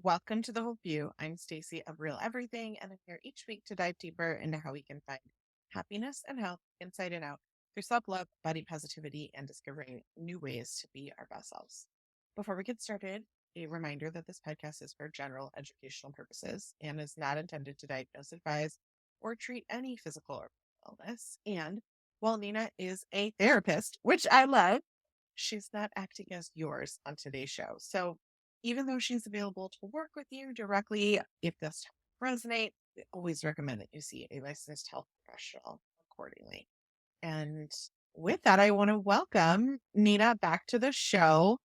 Welcome to The Whole View. I'm Stacy of Real Everything, and I'm here each week to dive deeper into how we can find happiness and health inside and out through self love, body positivity, and discovering new ways to be our best selves. Before we get started, a reminder that this podcast is for general educational purposes and is not intended to diagnose, advise, or treat any physical or mental illness. And while Nina is a therapist, which I love, she's not acting as yours on today's show. So even though she's available to work with you directly, if this resonate, I always recommend that you see a licensed health professional accordingly. And with that, I want to welcome Nina back to the show.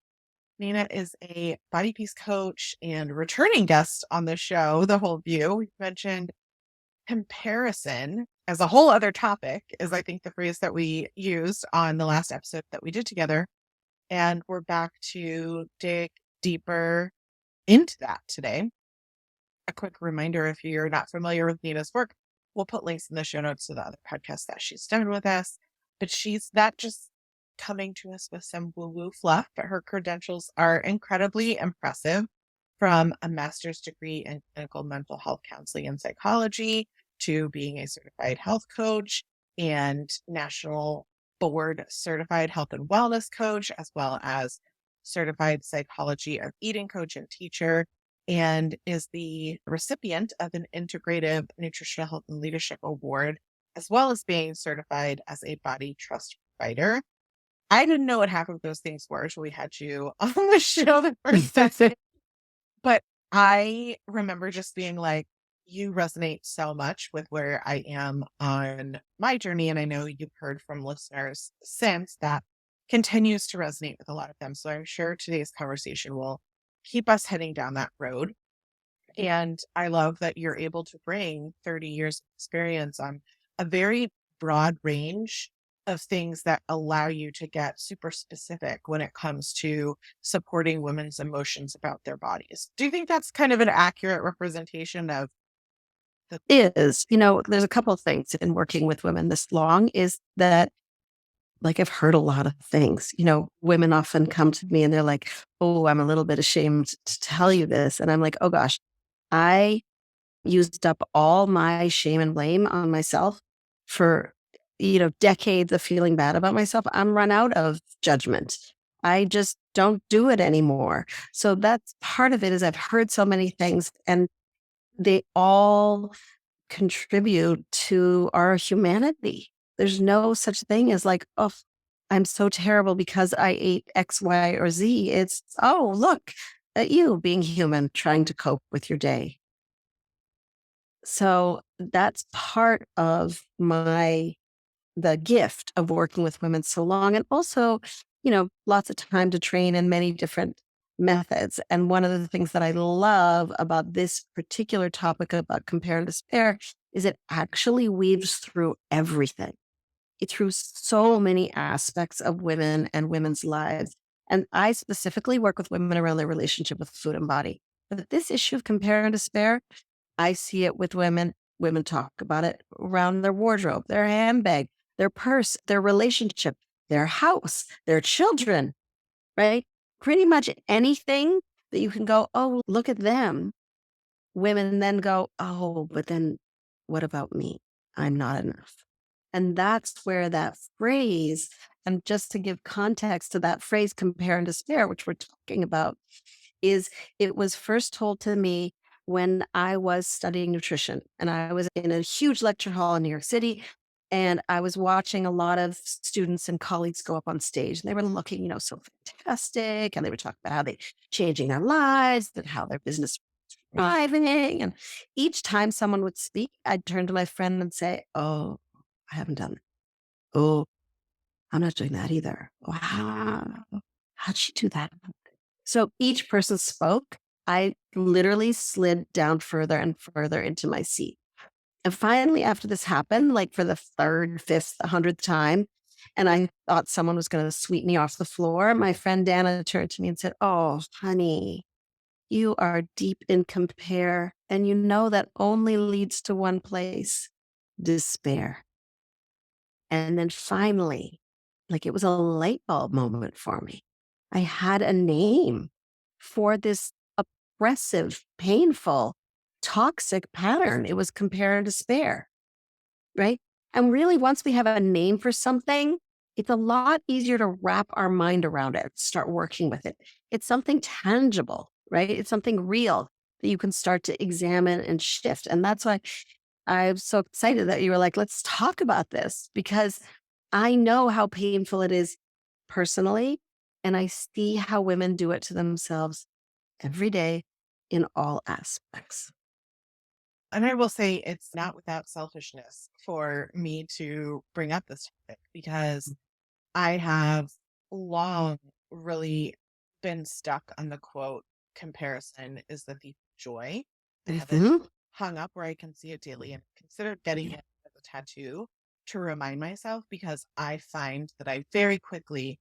Nina is a body peace coach and returning guest on the show, The Whole View. We've mentioned comparison as a whole other topic, is I think the phrase that we used on the last episode that we did together. And we're back to dig deeper into that today. A quick reminder, if you're not familiar with Nina's work, we'll put links in the show notes to the other podcasts that she's done with us. But she's not just coming to us with some woo-woo fluff, but her credentials are incredibly impressive, from a master's degree in clinical mental health counseling and psychology to being a certified health coach and national board certified health and wellness coach, as well as certified psychology of eating coach and teacher, and is the recipient of an integrative nutritional health and leadership award, as well as being certified as a body trust provider. I didn't know what half of those things were until we had you on the show the first time. But I remember just being like, you resonate so much with where I am on my journey. And I know you've heard from listeners since that continues to resonate with a lot of them. So I'm sure today's conversation will keep us heading down that road. And I love that you're able to bring 30 years of experience on a very broad range of things that allow you to get super specific when it comes to supporting women's emotions about their bodies. Do you think that's kind of an accurate representation of the There's a couple of things in working with women this long is that, like, I've heard a lot of things. Women often come to me and they're like, oh, I'm a little bit ashamed to tell you this. And I'm like, oh gosh, I used up all my shame and blame on myself for, decades of feeling bad about myself. I'm run out of judgment. I just don't do it anymore. So that's part of it. Is I've heard so many things and they all contribute to our humanity. There's no such thing as like, oh, I'm so terrible because I ate X, Y, or Z. It's, oh, look at you being human, trying to cope with your day. So that's part of the gift of working with women so long. And also, lots of time to train in many different methods. And one of the things that I love about this particular topic about compare and despair is it actually weaves through everything. Through so many aspects of women and women's lives. And I specifically work with women around their relationship with food and body. But this issue of compare and despair, I see it with women. Women talk about it around their wardrobe, their handbag, their purse, their relationship, their house, their children, right? Pretty much anything that you can go, oh, look at them. Women then go, oh, but then what about me? I'm not enough. And that's where that phrase, and just to give context to that phrase, compare and despair, which we're talking about, is it was first told to me when I was studying nutrition. And I was in a huge lecture hall in New York City. And I was watching a lot of students and colleagues go up on stage. And they were looking, so fantastic. And they were talking about how they're changing their lives and how their business was thriving. And each time someone would speak, I'd turn to my friend and say, oh, I haven't done that. Oh, I'm not doing that either. Wow. How'd she do that? So each person spoke. I literally slid down further and further into my seat. And finally, after this happened, like for the third, fifth, 100th time, and I thought someone was going to sweep me off the floor, my friend Dana turned to me and said, oh, honey, you are deep in compare. And you know that only leads to one place, despair. And then finally, like it was a light bulb moment for me. I had a name for this oppressive, painful, toxic pattern. It was compare and despair, right? And really, once we have a name for something, it's a lot easier to wrap our mind around it, start working with it. It's something tangible, right? It's something real that you can start to examine and shift. And that's why I'm so excited that you were like, let's talk about this because I know how painful it is personally. And I see how women do it to themselves every day in all aspects. And I will say it's not without selfishness for me to bring up this topic because I have long really been stuck on the quote, comparison is the thief of joy. I have it Mhm. hung up where I can see it daily and considered getting it as a tattoo to remind myself because I find that I very quickly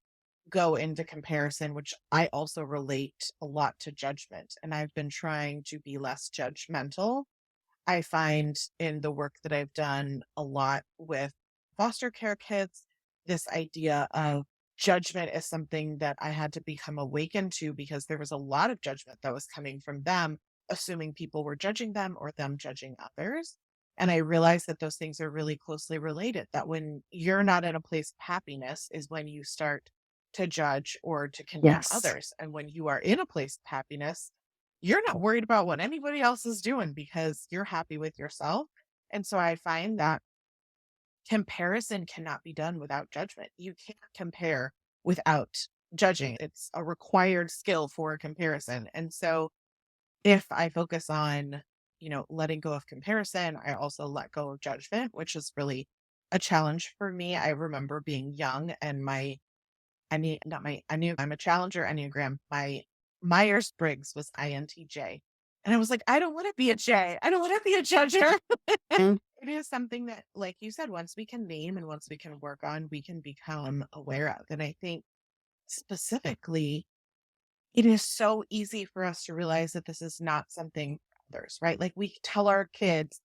go into comparison, which I also relate a lot to judgment. And I've been trying to be less judgmental. I find in the work that I've done a lot with foster care kids, this idea of judgment is something that I had to become awakened to because there was a lot of judgment that was coming from them, assuming people were judging them or them judging others. And I realized that those things are really closely related, that when you're not in a place of happiness is when you start to judge or to condemn Yes. others. And when you are in a place of happiness, you're not worried about what anybody else is doing because you're happy with yourself. And so I find that comparison cannot be done without judgment. You can't compare without judging. It's a required skill for comparison. And so if I focus on, letting go of comparison, I also let go of judgment, which is really a challenge for me. I remember being young and my I need not my I knew I'm a challenger Enneagram. My Myers-Briggs was INTJ. And I was like, I don't want to be a J. I don't want to be a judger. Mm. It is something that, like you said, once we can name and once we can work on, we can become aware of. And I think specifically, it is so easy for us to realize that this is not something for others, right? Like we tell our kids,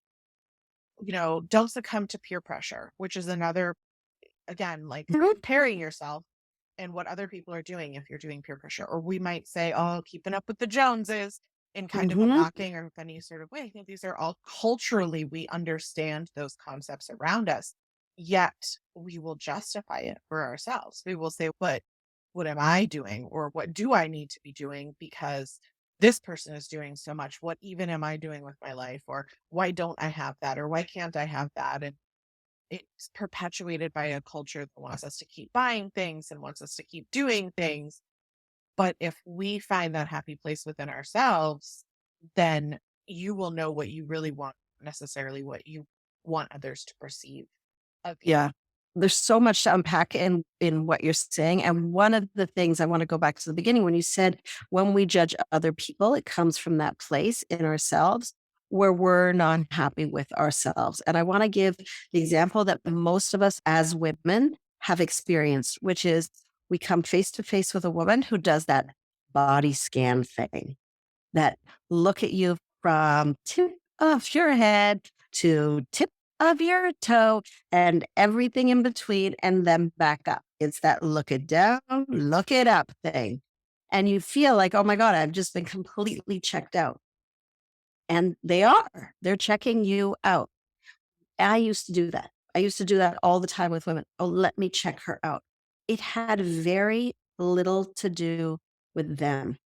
don't succumb to peer pressure, which is another, again, like Mhm. comparing yourself and what other people are doing if you're doing peer pressure. Or we might say, oh, keeping up with the Joneses in kind of a Mhm. mocking or funny sort of way. I think these are all culturally, we understand those concepts around us, yet we will justify it for ourselves. We will say, what am I doing? Or what do I need to be doing because this person is doing so much? What even am I doing with my life? Or why don't I have that? Or why can't I have that? And it's perpetuated by a culture that wants us to keep buying things and wants us to keep doing things. But if we find that happy place within ourselves, then you will know what you really want, necessarily what you want others to perceive of you. Yeah. There's so much to unpack in what you're saying, and one of the things I wanna go back to the beginning when you said when we judge other people, it comes from that place in ourselves where we're not happy with ourselves, and I wanna give the example that most of us as women have experienced, which is we come face to face with a woman who does that body scan thing, that look at you from tip of your head to tip of your toe and everything in between, and then back up. It's that look it down, look it up thing. And you feel like, oh my God, I've just been completely checked out. And they are, they're checking you out. I used to do that. I used to do that all the time with women. Oh, let me check her out. It had very little to do with them.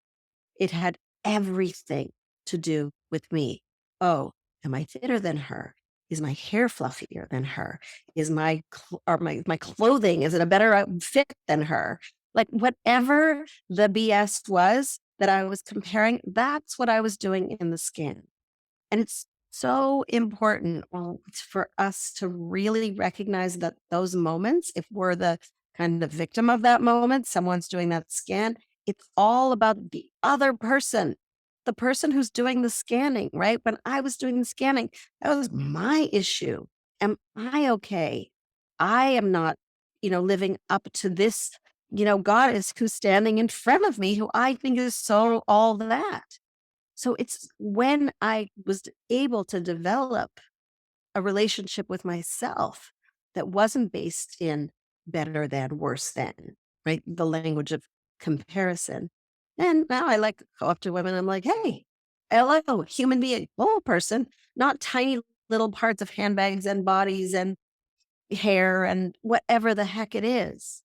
It had everything to do with me. Oh, am I thinner than her? Is my hair fluffier than her? Is my clothing, is it a better fit than her? Like whatever the BS was that I was comparing, that's what I was doing in the scan. And it's so important for us to really recognize that those moments, if we're the kind of victim of that moment, someone's doing that scan, it's all about the other person, the person who's doing the scanning, right? When I was doing the scanning, that was my issue. Am I okay? I am not, living up to this, goddess who's standing in front of me, who I think is so all that. So it's when I was able to develop a relationship with myself that wasn't based in better than, worse than, right? The language of comparison. And now I like to go up to women. I'm like, hey, Hello, human being, whole person, not tiny little parts of handbags and bodies and hair and whatever the heck it is,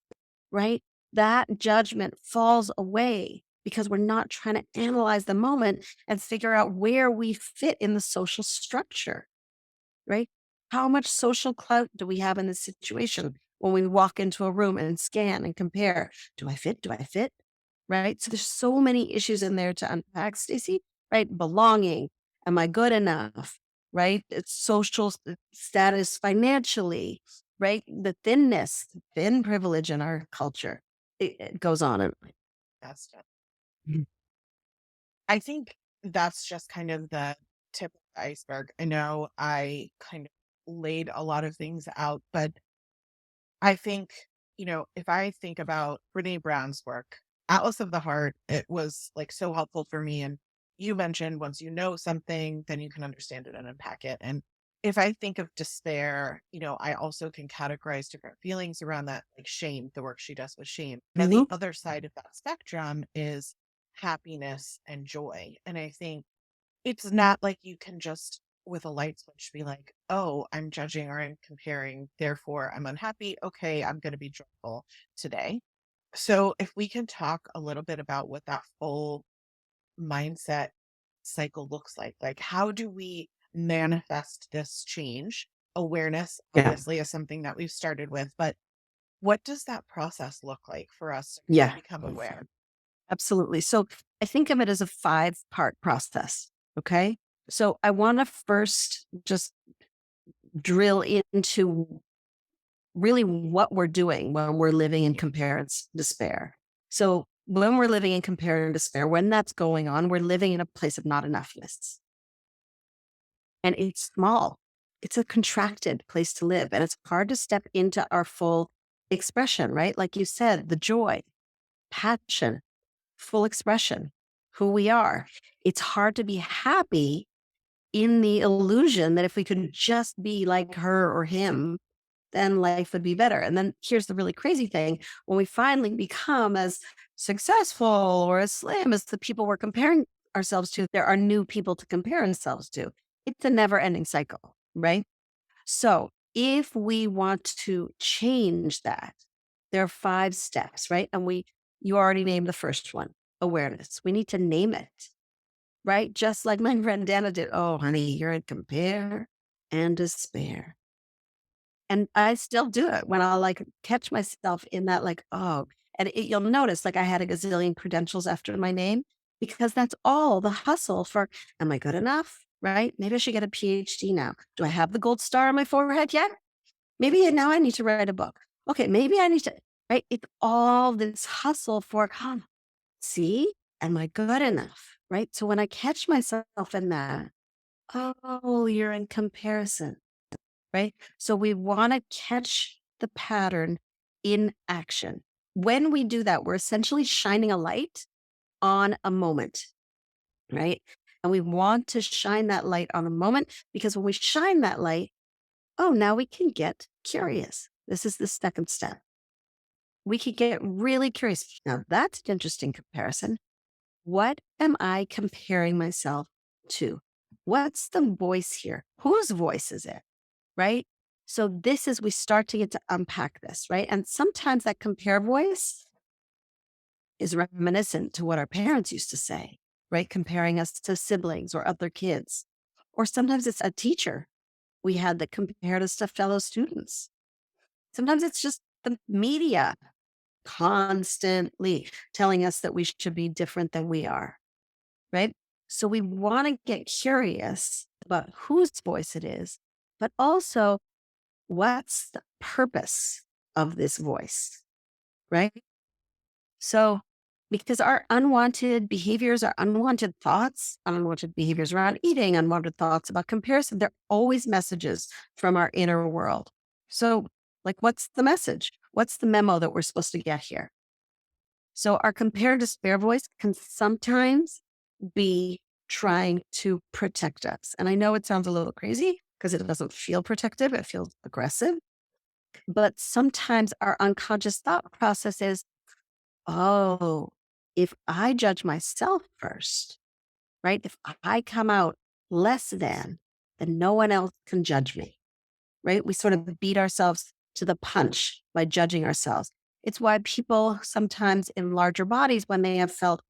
right? That judgment falls away because we're not trying to analyze the moment and figure out where we fit in the social structure, right? How much social clout do we have in this situation when we walk into a room and scan and compare? Do I fit? Do I fit? Right? So there's so many issues in there to unpack, Stacey, right? Belonging. Am I good enough? Right? It's social status financially, right? The thinness, thin privilege in our culture. It goes on. And That's just, Mhm. I think that's just kind of the tip of the iceberg. I know I kind of laid a lot of things out, but I think, if I think about Brene Brown's work, Atlas of the Heart, it was like so helpful for me. And you mentioned once you know something, then you can understand it and unpack it. And if I think of despair, I also can categorize different feelings around that, like shame, the work she does with shame. Then the Mhm. other side of that spectrum is happiness and joy. And I think it's not like you can just, with a light switch, be like, "Oh, I'm judging or I'm comparing, therefore I'm unhappy. Okay, I'm gonna be joyful today." So, if we can talk a little bit about what that full mindset cycle looks like how do we manifest this change? Awareness, Yeah. obviously, is something that we've started with, but what does that process look like for us to kind of Yeah. become aware? Absolutely. So I think of it as a 5-part process. Okay. So I want to first just drill into really what we're doing when we're living in compare and despair. So when we're living in compare and despair, when that's going on, we're living in a place of not enoughness. And it's small. It's a contracted place to live. And it's hard to step into our full expression, right? Like you said, the joy, passion, full expression, who we are. It's hard to be happy in the illusion that if we could just be like her or him, then life would be better. And then here's the really crazy thing, when we finally become as successful or as slim as the people we're comparing ourselves to, there are new people to compare ourselves to. It's a never ending cycle, right? So if we want to change that, there are 5 steps, right? And you already named the first one, awareness. We need to name it, right? Just like my friend Dana did. Oh, honey, you're in compare and despair. And I still do it when I like catch myself in that, like, oh, and you'll notice like I had a gazillion credentials after my name because that's all the hustle for, am I good enough? Right? Maybe I should get a PhD now. Do I have the gold star on my forehead yet? Maybe now I need to write a book. Okay, maybe I need to, right? It's all this hustle for, see, am I good enough? Right? So when I catch myself in that, oh, you're in comparison, right? So we want to catch the pattern in action. When we do that, we're essentially shining a light on a moment, right? And we want to shine that light on a moment because when we shine that light, oh, now we can get curious. This is the second step. We could get really curious. Now, that's an interesting comparison. What am I comparing myself to? What's the voice here? Whose voice is it? Right? So, this is we start to get to unpack this, right? And sometimes that compare voice is reminiscent to what our parents used to say, right? Comparing us to siblings or other kids. Or sometimes it's a teacher we had that compared us to fellow students. Sometimes it's just the media constantly telling us that we should be different than we are, right? So we want to get curious about whose voice it is, but also what's the purpose of this voice, right? So, because our unwanted behaviors, our unwanted thoughts, unwanted behaviors around eating, unwanted thoughts about comparison, they're always messages from our inner world. So, like, what's the message? What's the memo that we're supposed to get here? So, our compare despair voice can sometimes be trying to protect us. And I know it sounds a little crazy because it doesn't feel protective, it feels aggressive. But sometimes our unconscious thought process is, oh, if I judge myself first, right? If I come out less than, then no one else can judge me, right? We sort of beat ourselves to the punch by judging ourselves. It's why people sometimes in larger bodies, when they have felt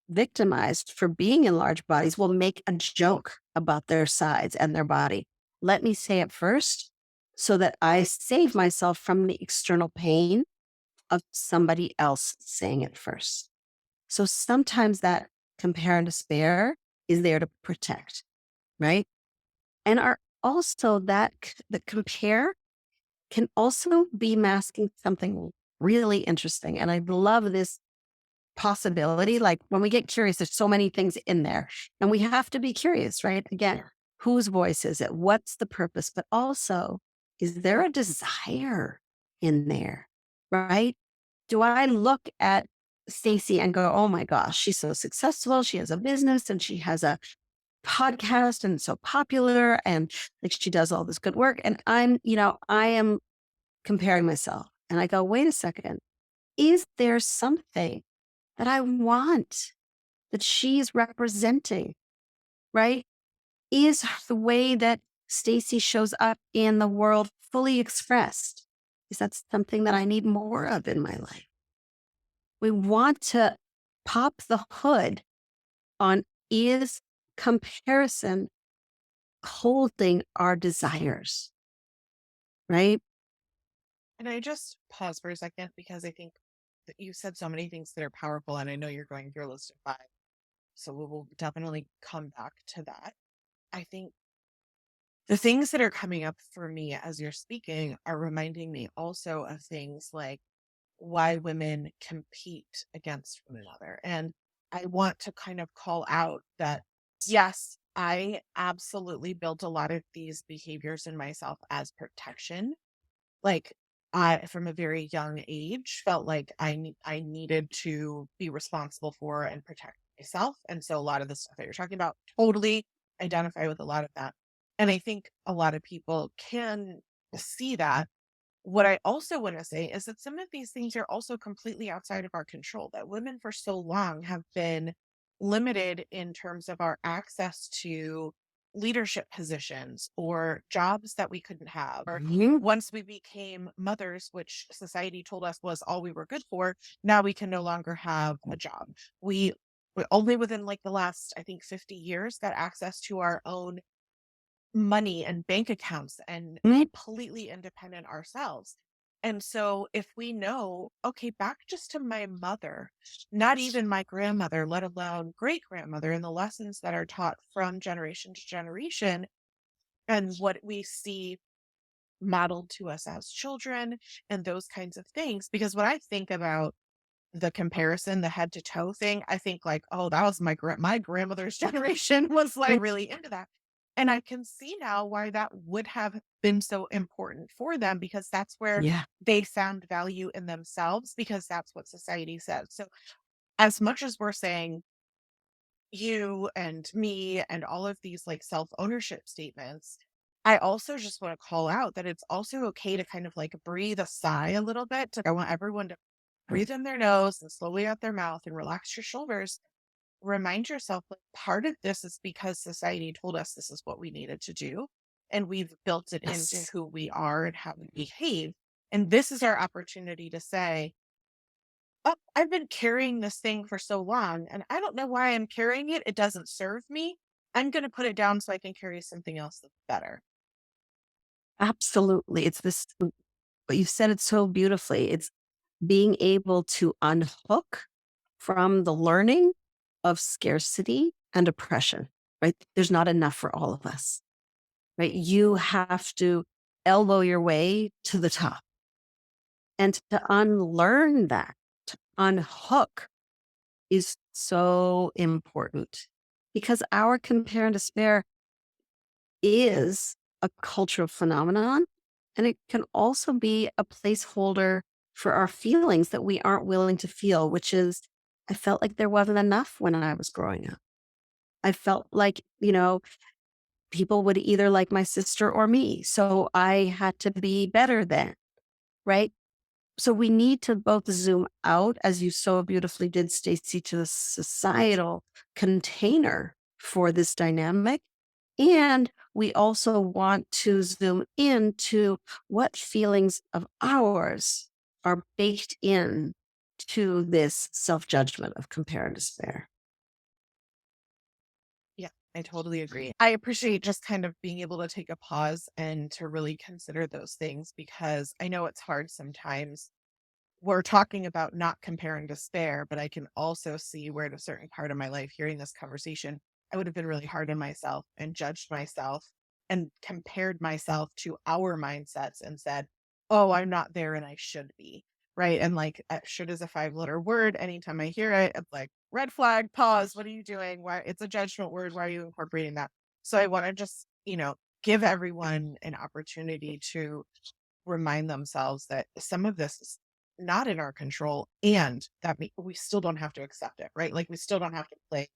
victimized for being in large bodies, will make a joke about their sides and their body. Let me say it first so that I save myself from the external pain of somebody else saying it first. So sometimes that compare and despair is there to protect, right? And are also the compare can also be masking something really interesting. And I love this possibility. Like when we get curious, there's so many things in there and we have to be curious, right? Again, whose voice is it? What's the purpose? But also, is there a desire in there, right? Do I look at Stacy and go, oh my gosh, she's so successful. She has a business and she has a podcast and so popular and like she does all this good work. And I am comparing myself. And I go, wait a second, is there something that I want that she's representing, right? Is the way that Stacy shows up in the world fully expressed? Is that something that I need more of in my life? We want to pop the hood on, is comparison holding our desires, right? And I just pause for a second because I think that you said so many things that are powerful, and I know you're going through a list of five. So we will definitely come back to that. I think the things that are coming up for me as you're speaking are reminding me also of things like why women compete against one another. And I want to kind of call out that, yes, I absolutely built a lot of these behaviors in myself as protection. Like, I, from a very young age, felt like I needed to be responsible for and protect myself. And so a lot of the stuff that you're talking about, totally identify with a lot of that. And I think a lot of people can see that. What I also want to say is that some of these things are also completely outside of our control, that women for so long have been limited in terms of our access to leadership positions or jobs that we couldn't have. Or Mhm. once we became mothers, which society told us was all we were good for, now we can no longer have a job. We only within like the last, I think, 50 years got access to our own money and bank accounts and Mm, completely independent ourselves. And so if we know, okay, back just to my mother, not even my grandmother, let alone great grandmother, and the lessons that are taught from generation to generation and what we see modeled to us as children and those kinds of things. Because when I think about the comparison, the head to toe thing, I think like, oh, that was my grandmother's generation was like mm, really into that. And I can see now why that would have been so important for them because that's where yeah. they found value in themselves because that's what society says. So as much as we're saying you and me and all of these like self-ownership statements, I also just want to call out that it's also okay to kind of like breathe a sigh a little bit. I want everyone to breathe in their nose and slowly out their mouth and relax your shoulders. Remind yourself like part of this is because society told us this is what we needed to do. And we've built it into Yes. who we are and how we behave. And this is our opportunity to say, oh, I've been carrying this thing for so long and I don't know why I'm carrying it. It doesn't serve me. I'm going to put it down so I can carry something else that's better. Absolutely. It's this, but you said it so beautifully. It's being able to unhook from the learning of scarcity and oppression, right? There's not enough for all of us, right? You have to elbow your way to the top and to unlearn that, to unhook is so important because our compare and despair is a cultural phenomenon. And it can also be a placeholder for our feelings that we aren't willing to feel, which is, I felt like there wasn't enough when I was growing up. I felt like, people would either like my sister or me. So I had to be better than, right? So we need to both zoom out, as you so beautifully did, Stacey, to the societal container for this dynamic. And we also want to zoom into what feelings of ours are baked in to this self judgment of compare and despair. Yeah, I totally agree. I appreciate just kind of being able to take a pause and to really consider those things because I know it's hard sometimes. We're talking about not compare and despair, but I can also see where at a certain part of my life hearing this conversation, I would have been really hard on myself and judged myself and compared myself to our mindsets and said, "Oh, I'm not there and I should be." Right. And like should is a 5 letter word. Anytime I hear it, it's like red flag, pause. What are you doing? Why it's a judgment word. Why are you incorporating that? So I want to just, give everyone an opportunity to remind themselves that some of this is not in our control and that we still don't have to accept it, right? Like we still don't have to play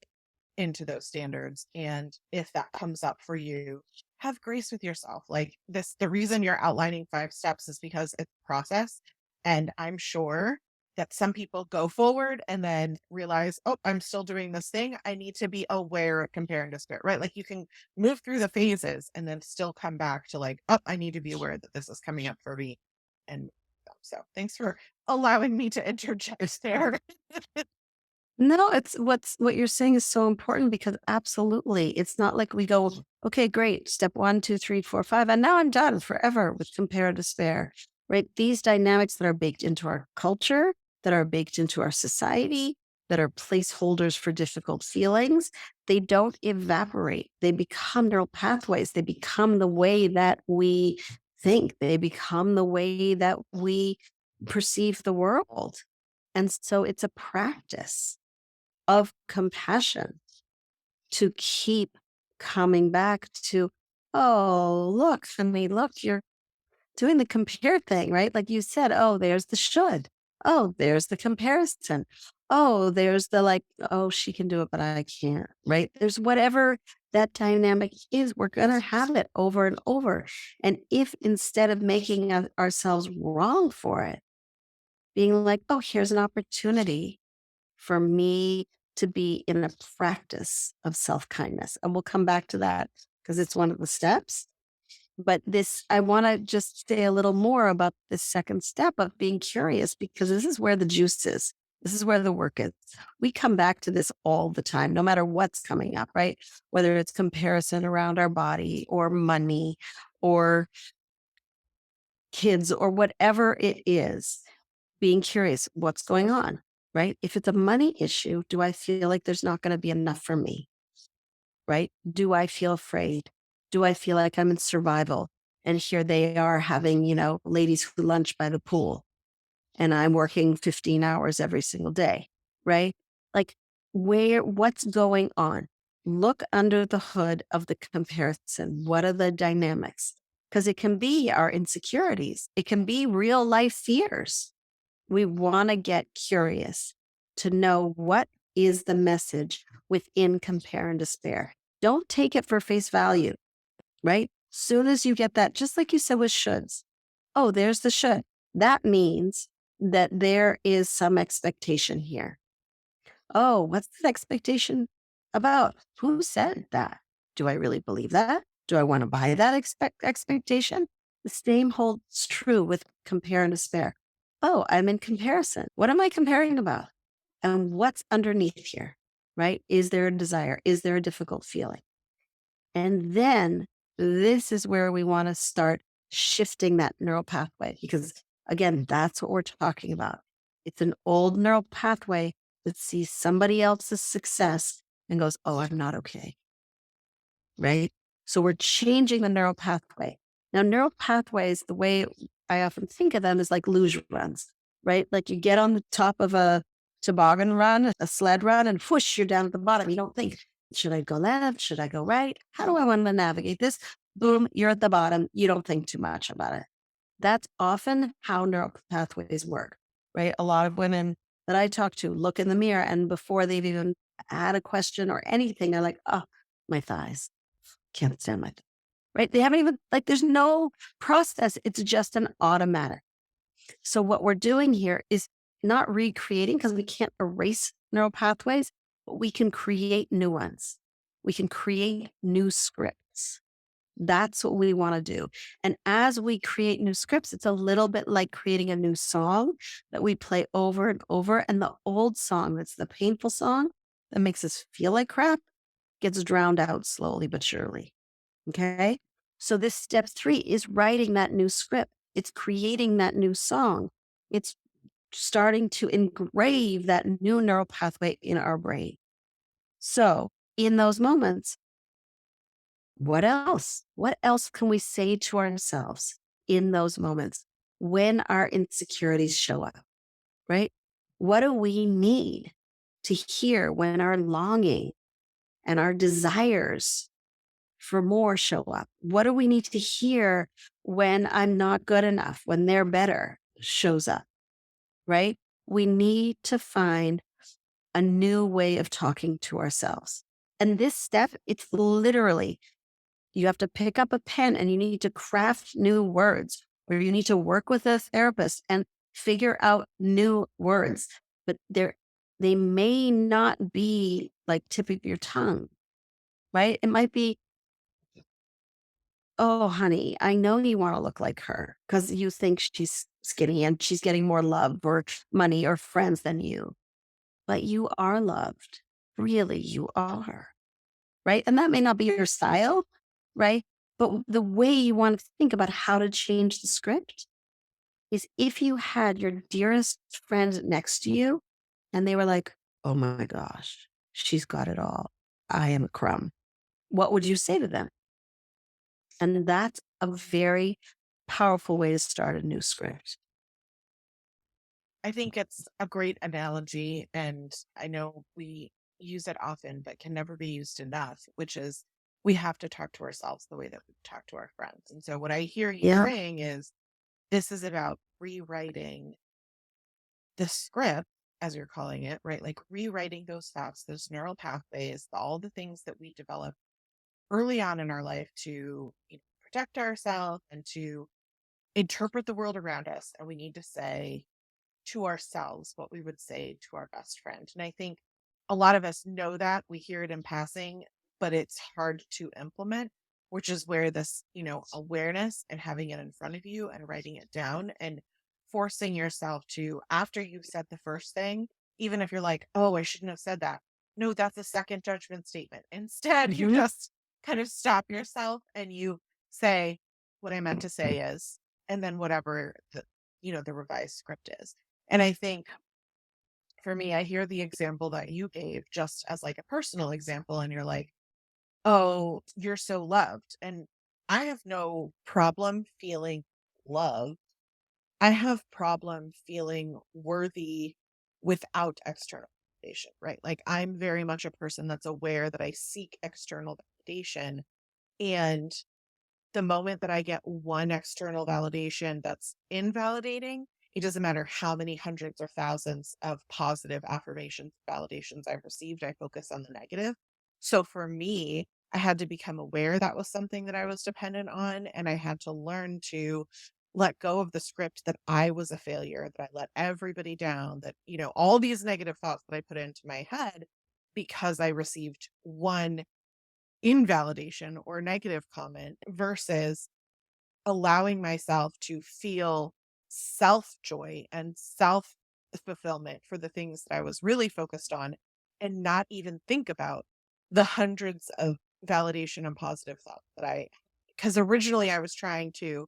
into those standards. And if that comes up for you, have grace with yourself. Like the reason you're outlining 5 steps is because it's a process. And I'm sure that some people go forward and then realize, oh, I'm still doing this thing. I need to be aware of compare and despair, right? Like you can move through the phases and then still come back to like, oh, I need to be aware that this is coming up for me. And so thanks for allowing me to interject there. No, it's what you're saying is so important because absolutely, it's not like we go, okay, great, step one, two, three, four, five, and now I'm done forever with compare and despair, right? These dynamics that are baked into our culture, that are baked into our society, that are placeholders for difficult feelings, they don't evaporate. They become neural pathways. They become the way that we think. They become the way that we perceive the world. And so it's a practice of compassion to keep coming back to, oh, look, honey, look, you're doing the compare thing, right? Like you said, oh, there's the should. Oh, there's the comparison. Oh, there's the like, oh, she can do it, but I can't, right? There's whatever that dynamic is, we're going to have it over and over. And if instead of making ourselves wrong for it, being like, oh, here's an opportunity for me to be in a practice of self kindness. And we'll come back to that because it's one of the steps. But this, I want to just say a little more about the second step of being curious because this is where the juice is. This is where the work is. We come back to this all the time, no matter what's coming up, right? Whether it's comparison around our body or money or kids or whatever it is, being curious, what's going on, right? If it's a money issue, do I feel like there's not going to be enough for me, right? Do I feel afraid? Do I feel like I'm in survival? And here they are having, ladies who lunch by the pool, and I'm working 15 hours every single day, right? Like, what's going on? Look under the hood of the comparison. What are the dynamics? Because it can be our insecurities, it can be real life fears. We want to get curious to know what is the message within compare and despair. Don't take it for face value, right? Soon as you get that, just like you said with shoulds, oh, there's the should. That means that there is some expectation here. Oh, what's the expectation about? Who said that? Do I really believe that? Do I want to buy that expectation? The same holds true with compare and despair. Oh, I'm in comparison. What am I comparing about? And what's underneath here, right? Is there a desire? Is there a difficult feeling? And then this is where we want to start shifting that neural pathway because, again, that's what we're talking about. It's an old neural pathway that sees somebody else's success and goes, oh, I'm not okay. Right. So we're changing the neural pathway. Now, neural pathways, the way I often think of them is like luge runs, right? Like you get on the top of a toboggan run, a sled run, and whoosh, you're down at the bottom. You don't think, should I go left? Should I go right? How do I want to navigate this? Boom, you're at the bottom. You don't think too much about it. That's often how neural pathways work, right? A lot of women that I talk to look in the mirror and before they've even had a question or anything, they're like, oh, my thighs. Can't stand my, right? They haven't even, like, there's no process. It's just an automatic. So what we're doing here is not recreating because we can't erase neural pathways, but we can create new ones. We can create new scripts. That's what we want to do. And as we create new scripts, it's a little bit like creating a new song that we play over and over. And the old song, that's the painful song that makes us feel like crap, gets drowned out slowly but surely. Okay. So, this step three is writing that new script, it's creating that new song, it's starting to engrave that new neural pathway in our brain. So, in those moments, what else? What else can we say to ourselves in those moments when our insecurities show up, right? What do we need to hear when our longing and our desires for more show up? What do we need to hear when I'm not good enough, when they're better shows up, right? We need to find a new way of talking to ourselves. And this step, it's literally you have to pick up a pen and you need to craft new words, or you need to work with a therapist and figure out new words. But they may not be like tip of your tongue, right? It might be, oh, honey, I know you want to look like her because you think she's skinny and she's getting more love or money or friends than you. But you are loved. Really, you are. Right? And that may not be your style, right? But the way you want to think about how to change the script is if you had your dearest friend next to you and they were like, oh my gosh, she's got it all. I am a crumb. What would you say to them? And that's a very powerful way to start a new script. I think it's a great analogy, and I know we use it often, but can never be used enough, which is we have to talk to ourselves the way that we talk to our friends. And so, what I hear you Yeah. saying is this is about rewriting the script, as you're calling it, right? Like rewriting those thoughts, those neural pathways, all the things that we develop early on in our life to protect ourselves and to interpret the world around us. And we need to say, to ourselves what we would say to our best friend. And I think a lot of us know that we hear it in passing, but it's hard to implement, which is where this, awareness and having it in front of you and writing it down and forcing yourself to, after you've said the first thing, even if you're like, oh, I shouldn't have said that. No, that's a second judgment statement. Instead, you Mhm. just kind of stop yourself and you say, what I meant to say is, and then whatever the revised script is. And I think for me, I hear the example that you gave just as like a personal example, and you're like, oh, you're so loved. And I have no problem feeling loved. I have problem feeling worthy without external validation, right? Like I'm very much a person that's aware that I seek external validation. And the moment that I get one external validation that's invalidating, it doesn't matter how many hundreds or thousands of positive affirmations, validations I've received, I focus on the negative. So for me, I had to become aware that was something that I was dependent on. And I had to learn to let go of the script that I was a failure, that I let everybody down, that, all these negative thoughts that I put into my head because I received one invalidation or negative comment versus allowing myself to feel self joy and self fulfillment for the things that I was really focused on and not even think about the hundreds of validation and positive thoughts that because originally I was trying to,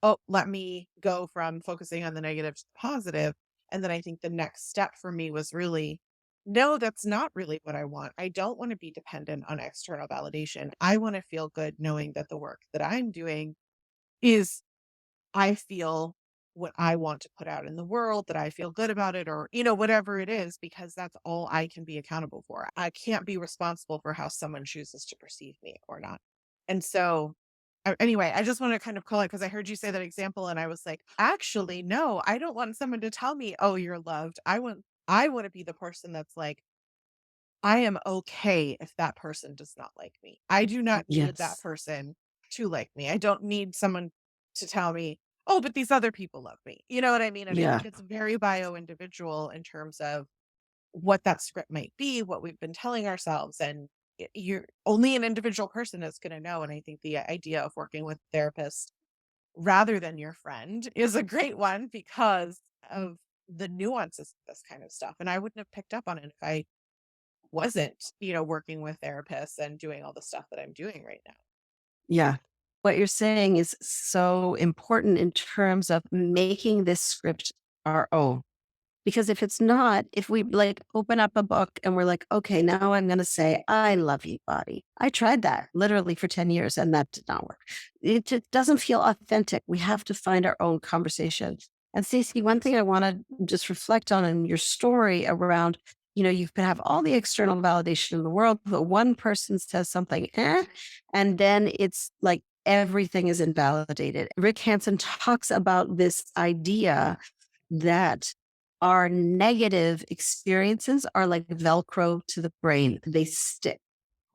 oh, let me go from focusing on the negative to the positive. And then I think the next step for me was really, no, that's not really what I want. I don't want to be dependent on external validation. I want to feel good knowing that the work that I'm doing is I feel what I want to put out in the world, that I feel good about it, or, whatever it is, because that's all I can be accountable for. I can't be responsible for how someone chooses to perceive me or not. And so, anyway, I just want to kind of call it because I heard you say that example and I was like, actually, no, I don't want someone to tell me, oh, you're loved. I want to be the person that's like, I am okay if that person does not like me. I do not need that Yes. person to like me. I don't need someone to tell me, "Oh, but these other people love me." You know what I mean? And I Yeah. think it's very bio individual in terms of what that script might be, what we've been telling ourselves. And you're only an individual person is going to know. And I think the idea of working with therapists rather than your friend is a great one because of the nuances of this kind of stuff. And I wouldn't have picked up on it if I wasn't, working with therapists and doing all the stuff that I'm doing right now. Yeah. What you're saying is so important in terms of making this script our own. Because if it's not, if we like open up a book and we're like, okay, now I'm going to say, I love you, body. I tried that literally for 10 years and that did not work. It just doesn't feel authentic. We have to find our own conversation. And Stacey, one thing I want to just reflect on in your story around, you can have all the external validation in the world, but one person says something, and then it's like everything is invalidated. Rick Hansen talks about this idea that our negative experiences are like Velcro to the brain. They stick.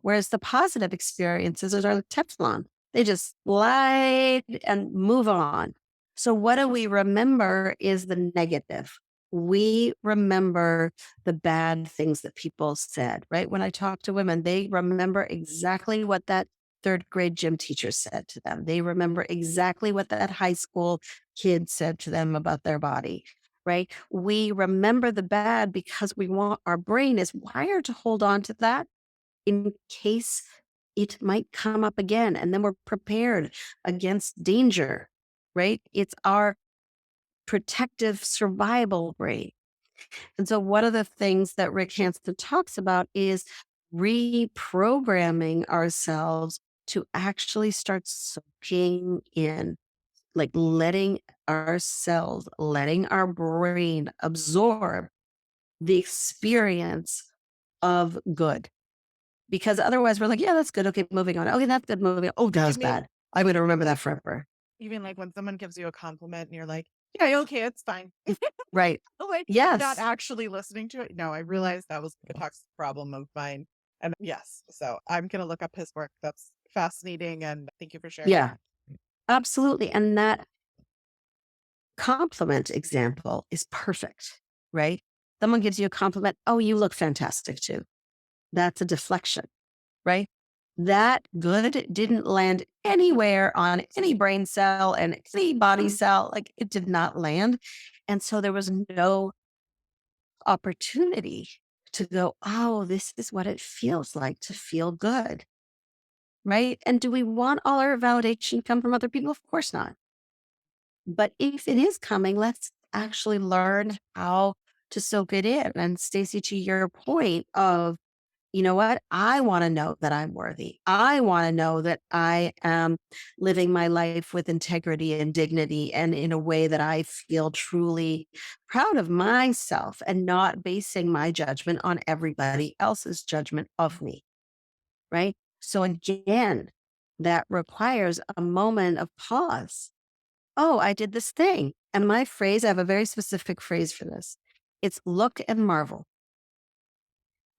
Whereas the positive experiences are like Teflon. They just slide and move on. So what do we remember is the negative. We remember the bad things that people said, right? When I talk to women, they remember exactly what that third grade gym teacher said to them. They remember exactly what that high school kid said to them about their body, right? We remember the bad because our brain is wired to hold on to that in case it might come up again. And then we're prepared against danger, right? It's our protective survival brain. And so, one of the things that Rick Hansen talks about is reprogramming ourselves to actually start soaking in, like letting our brain absorb the experience of good, because otherwise we're like, yeah, that's good. Okay, moving on. Okay, that's good. Moving on. Oh, that You was mean bad. I'm going to remember that forever. even like when someone gives you a compliment and you're like, yeah, okay, it's fine. Right. Like you're not Yes. actually listening to it. No, I realized that was a toxic problem of mine. And yes, so I'm gonna look up his work. That's fascinating. And thank you for sharing. Yeah, absolutely. And that compliment example is perfect, right? Someone gives you a compliment. Oh, you look fantastic too. That's a deflection, right? That good didn't land anywhere on any brain cell and any body cell. Like it did not land. And so there was no opportunity to go, oh, this is what it feels like to feel good, right? And do we want all our validation come from other people? Of course not. But if it is coming, let's actually learn how to soak it in. And Stacey, to your point of, you know what? I want to know that I'm worthy. I want to know that I am living my life with integrity and dignity and in a way that I feel truly proud of myself and not basing my judgment on everybody else's judgment of me. Right. So, again, that requires a moment of pause. Oh, I did this thing. And my phrase, I have a very specific phrase for this. It's look and marvel.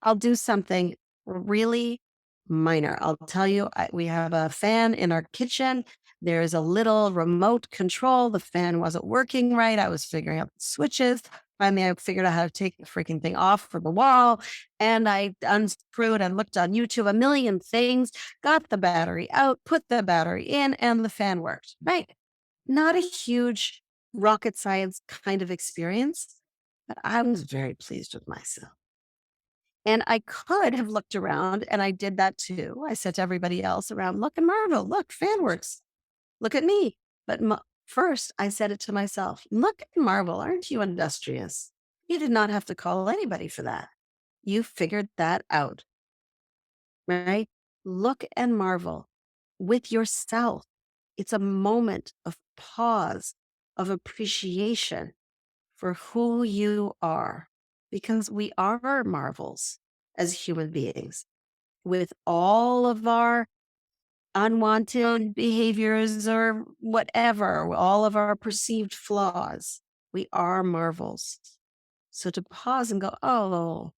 I'll do something really minor. I'll tell you, we have a fan in our kitchen. There's a little remote control. The fan wasn't working right. I was figuring out the switches. Finally, I figured out how to take the freaking thing off from the wall. And I unscrewed and looked on YouTube, a million things, got the battery out, put the battery in, and the fan worked. Right. Not a huge rocket science kind of experience, but I was very pleased with myself. And I could have looked around, and I did that too. I said to everybody else around, look and marvel, look, fan works, look at me. But first, I said it to myself, look and marvel, aren't you industrious? You did not have to call anybody for that. You figured that out, right? Look and marvel with yourself. It's a moment of pause, of appreciation for who you are, because we are marvels as human beings with all of our unwanted behaviors or whatever, all of our perceived flaws. We are marvels. So to pause and go, oh,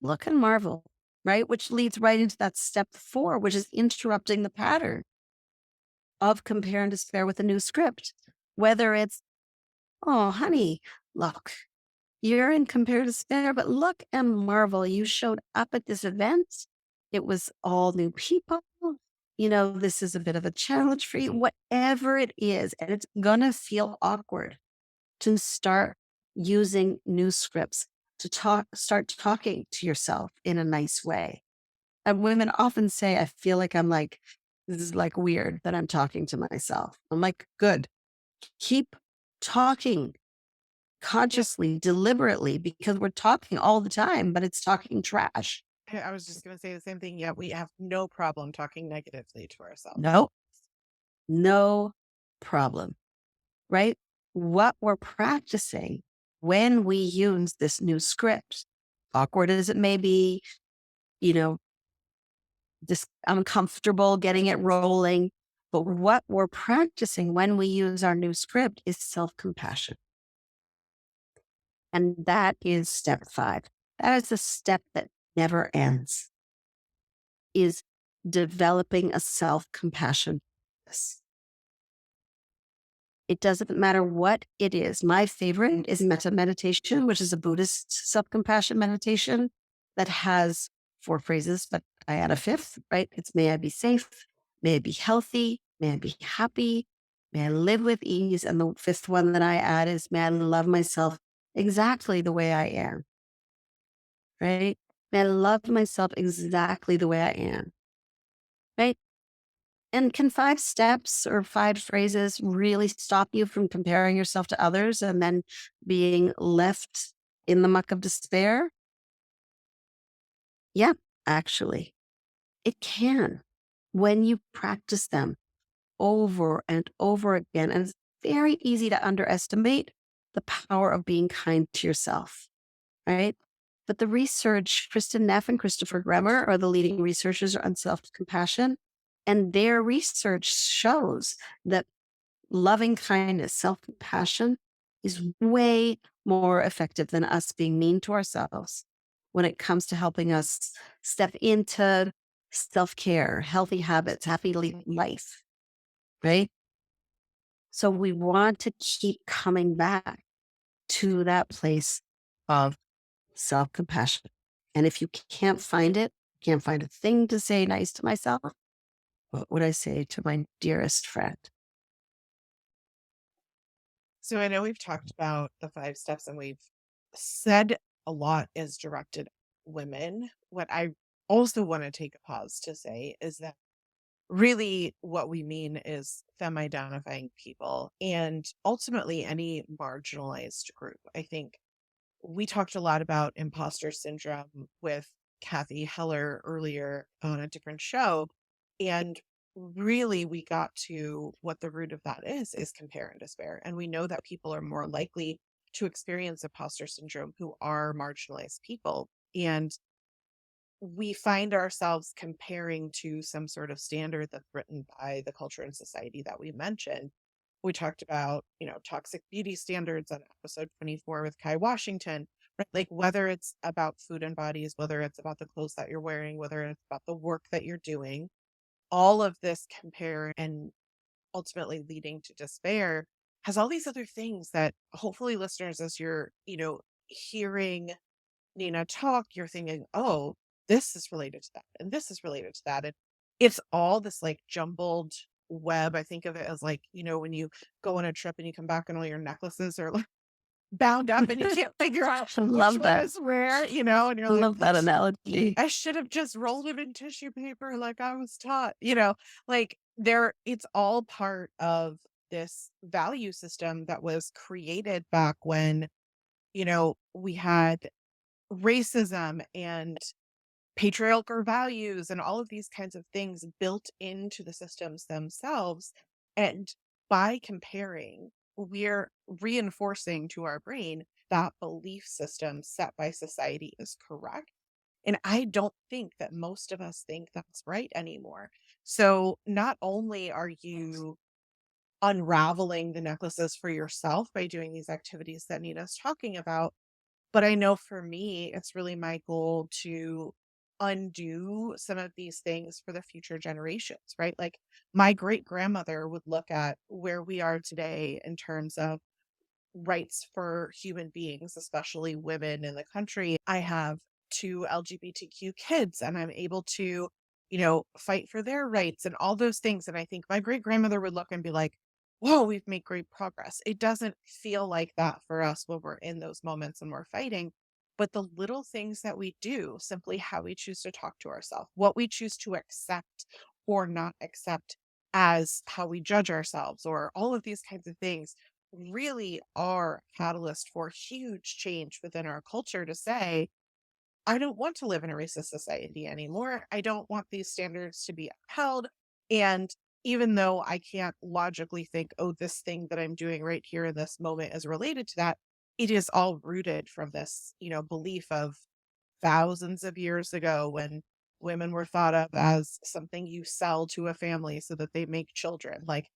look and marvel, right? Which leads right into that step 4, which is interrupting the pattern of compare and despair with a new script. Whether it's, oh, honey, look, you're in compare and despair, but look and marvel. You showed up at this event it was all new people. This is a bit of a challenge for you, whatever it is. And it's going to feel awkward to start using new scripts, to start talking to yourself in a nice way. And women often say, I feel like this is like weird that I'm talking to myself. I'm like, good. Keep talking Yeah. consciously, deliberately, because we're talking all the time, but it's talking trash. I was just going to say the same thing. Yeah, we have no problem talking negatively to ourselves. No, no problem, right? What we're practicing when we use this new script, awkward as it may be, you know, just uncomfortable getting it rolling. But what we're practicing when we use our new script is self compassion. And that is step 5. That is the step that never ends, is developing a self compassion. It doesn't matter what it is. My favorite is metta meditation, which is a Buddhist self compassion meditation that has 4 phrases, but I add a fifth, right? It's may I be safe, may I be healthy, may I be happy, may I live with ease. And the fifth one that I add is may I love myself exactly the way I am, right? May I love myself exactly the way I am, right? And can 5 steps or 5 phrases really stop you from comparing yourself to others and then being left in the muck of despair? Yeah, actually, it can when you practice them over and over again. And it's very easy to underestimate the power of being kind to yourself, right? But the research, Kristen Neff and Christopher Bremer are the leading researchers on self compassion. And their research shows that loving kindness, self compassion is way more effective than us being mean to ourselves when it comes to helping us step into self care, healthy habits, happy life, right? So we want to keep coming back to that place of self compassion. And if you can't find it, can't find a thing to say nice to myself, what would I say to my dearest friend? So I know we've talked about the 5 steps and we've said a lot is directed at women. What I also want to take a pause to say is that really what we mean is femme-identifying people and ultimately any marginalized group. I think we talked a lot about imposter syndrome with Kathy Heller earlier on a different show. And really, we got to what the root of that is compare and despair. And we know that people are more likely to experience imposter syndrome who are marginalized people. And we find ourselves comparing to some sort of standard that's written by the culture and society that we mentioned. We talked about, toxic beauty standards on episode 24 with Kai Washington, right? Like whether it's about food and bodies, whether it's about the clothes that you're wearing, whether it's about the work that you're doing, all of this compare and ultimately leading to despair has all these other things that hopefully listeners, as you're, hearing Nina talk, you're thinking, oh, this is related to that, and this is related to that. And it's all this like jumbled web. I think of it as like, when you go on a trip and you come back and all your necklaces are like bound up and you can't figure out I which love one that. is where, and you're I like, love that analogy. I should have just rolled it in tissue paper like I was taught, like it's all part of this value system that was created back when, we had racism and patriarchal values and all of these kinds of things built into the systems themselves. And by comparing, we're reinforcing to our brain that belief system set by society is correct. And I don't think that most of us think that's right anymore. So not only are you unraveling the necklaces for yourself by doing these activities that Nina's talking about, but I know for me, it's really my goal to undo some of these things for the future generations, right? Like my great grandmother would look at where we are today in terms of rights for human beings, especially women in the country. I have to LGBTQ kids and I'm able to, fight for their rights and all those things. And I think my great grandmother would look and be like, whoa, we've made great progress. It doesn't feel like that for us when we're in those moments and we're fighting. But the little things that we do, simply how we choose to talk to ourselves, what we choose to accept or not accept as how we judge ourselves, or all of these kinds of things really are catalyst for huge change within our culture to say, I don't want to live in a racist society anymore. I don't want these standards to be upheld. And even though I can't logically think, oh, this thing that I'm doing right here in this moment is related to that, it is all rooted from this, belief of thousands of years ago when women were thought of as something you sell to a family so that they make children. Like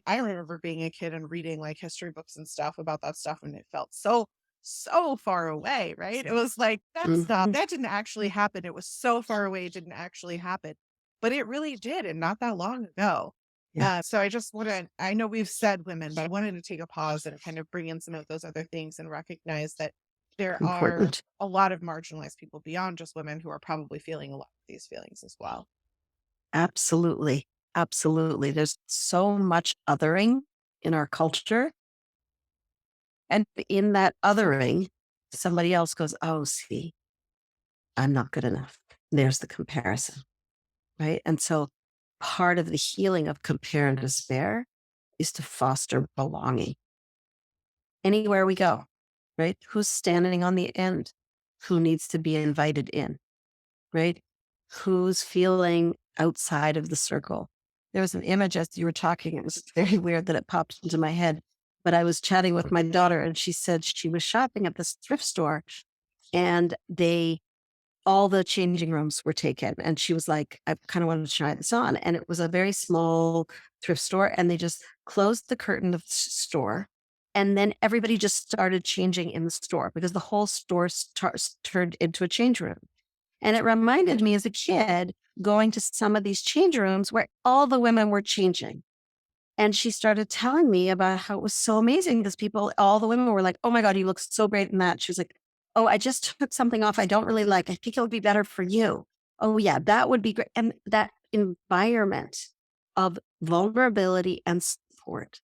I remember being a kid and reading like history books and stuff about that stuff and it felt so far away, right? It was like Mhm. that didn't actually happen. It was so far away, it didn't actually happen. But it really did, and not that long ago. Yeah, So I just want to, I know we've said women, but I wanted to take a pause and kind of bring in some of those other things and recognize that there are important. a lot of marginalized people beyond just women who are probably feeling a lot of these feelings as well. Absolutely. Absolutely. There's so much othering in our culture. And in that othering, somebody else goes, oh, see, I'm not good enough. There's the comparison, right? And so part of the healing of compare and despair is to foster belonging anywhere we go, right? Who's standing on the end? Who needs to be invited in, right? Who's feeling outside of the circle? There was an image as you were talking. It was very weird that it popped into my head. But I was chatting with my daughter and she said she was shopping at this thrift store and all the changing rooms were taken. And she was like, I kind of wanted to try this on. And it was a very small thrift store. And they just closed the curtain of the store. And then everybody just started changing in the store because the whole store turned into a change room. And it reminded me as a kid going to some of these change rooms where all the women were changing. And she started telling me about how it was so amazing because all the women were like, oh my God, you look so great in that. She was like, oh, I just took something off I don't really like. I think it would be better for you. Oh, yeah, that would be great. And that environment of vulnerability and support,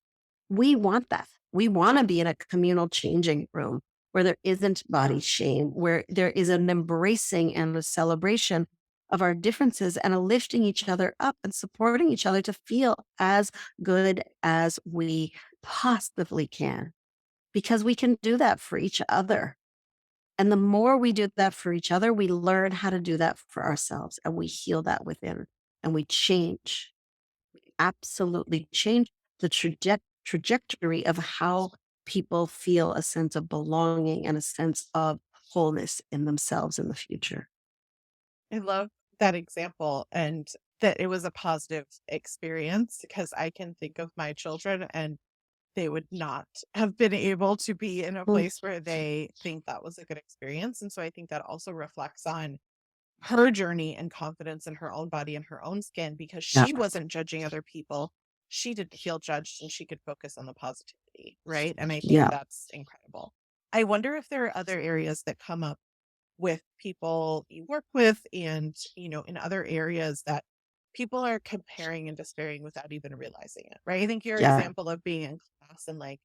we want that. We want to be in a communal changing room where there isn't body shame, where there is an embracing and a celebration of our differences and a lifting each other up and supporting each other to feel as good as we possibly can, because we can do that for each other. And the more we do that for each other, we learn how to do that for ourselves and we heal that within and we change, absolutely change the trajectory of how people feel a sense of belonging and a sense of wholeness in themselves in the future. I love that example and that it was a positive experience because I can think of my children and they would not have been able to be in a Mm, place where they think that was a good experience. And so I think that also reflects on her journey and confidence in her own body and her own skin because yeah. she wasn't judging other people. She didn't feel judged and she could focus on the positivity. Right. And I think Yeah. that's incredible. I wonder if there are other areas that come up with people you work with and, in other areas that people are comparing and despairing without even realizing it, right? I think your Yeah. example of being in class and like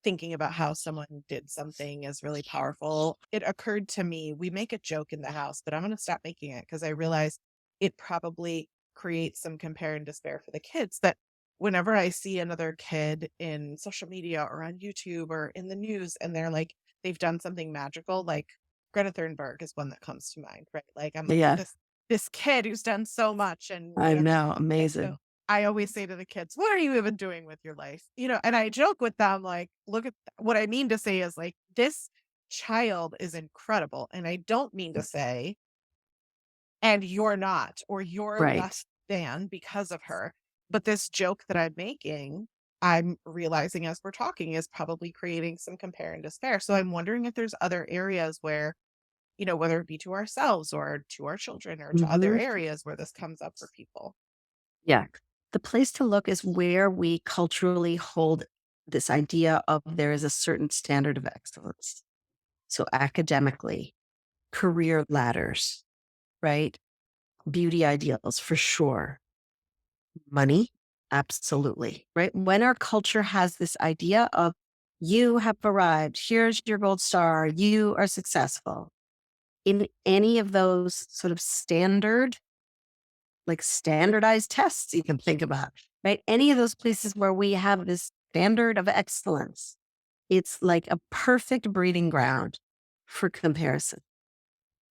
thinking about how someone did something is really powerful. It occurred to me, we make a joke in the house, but I'm going to stop making it because I realize it probably creates some compare and despair for the kids that whenever I see another kid in social media or on YouTube or in the news and they're like, they've done something magical, like Greta Thunberg is one that comes to mind, right? Like I'm like Yeah. this kid who's done so much and I know. and so Amazing. I always say to the kids, "What are you even doing with your life?" And I joke with them like, "Look at what I mean to say is like this child is incredible." And I don't mean to say and you're not or you're Right. less than because of her. But this joke that I'm making, I'm realizing as we're talking is probably creating some compare and despair. So I'm wondering if there's other areas where whether it be to ourselves or to our children or to other Hmm. areas where this comes up for people. Yeah. The place to look is where we culturally hold this idea of there is a certain standard of excellence. So academically, career ladders, right? Beauty ideals for sure. Money, absolutely, right? When our culture has this idea of you have arrived, here's your gold star, you are successful. In any of those sort of standardized tests you can think about, right? Any of those places where we have this standard of excellence, it's like a perfect breeding ground for comparison.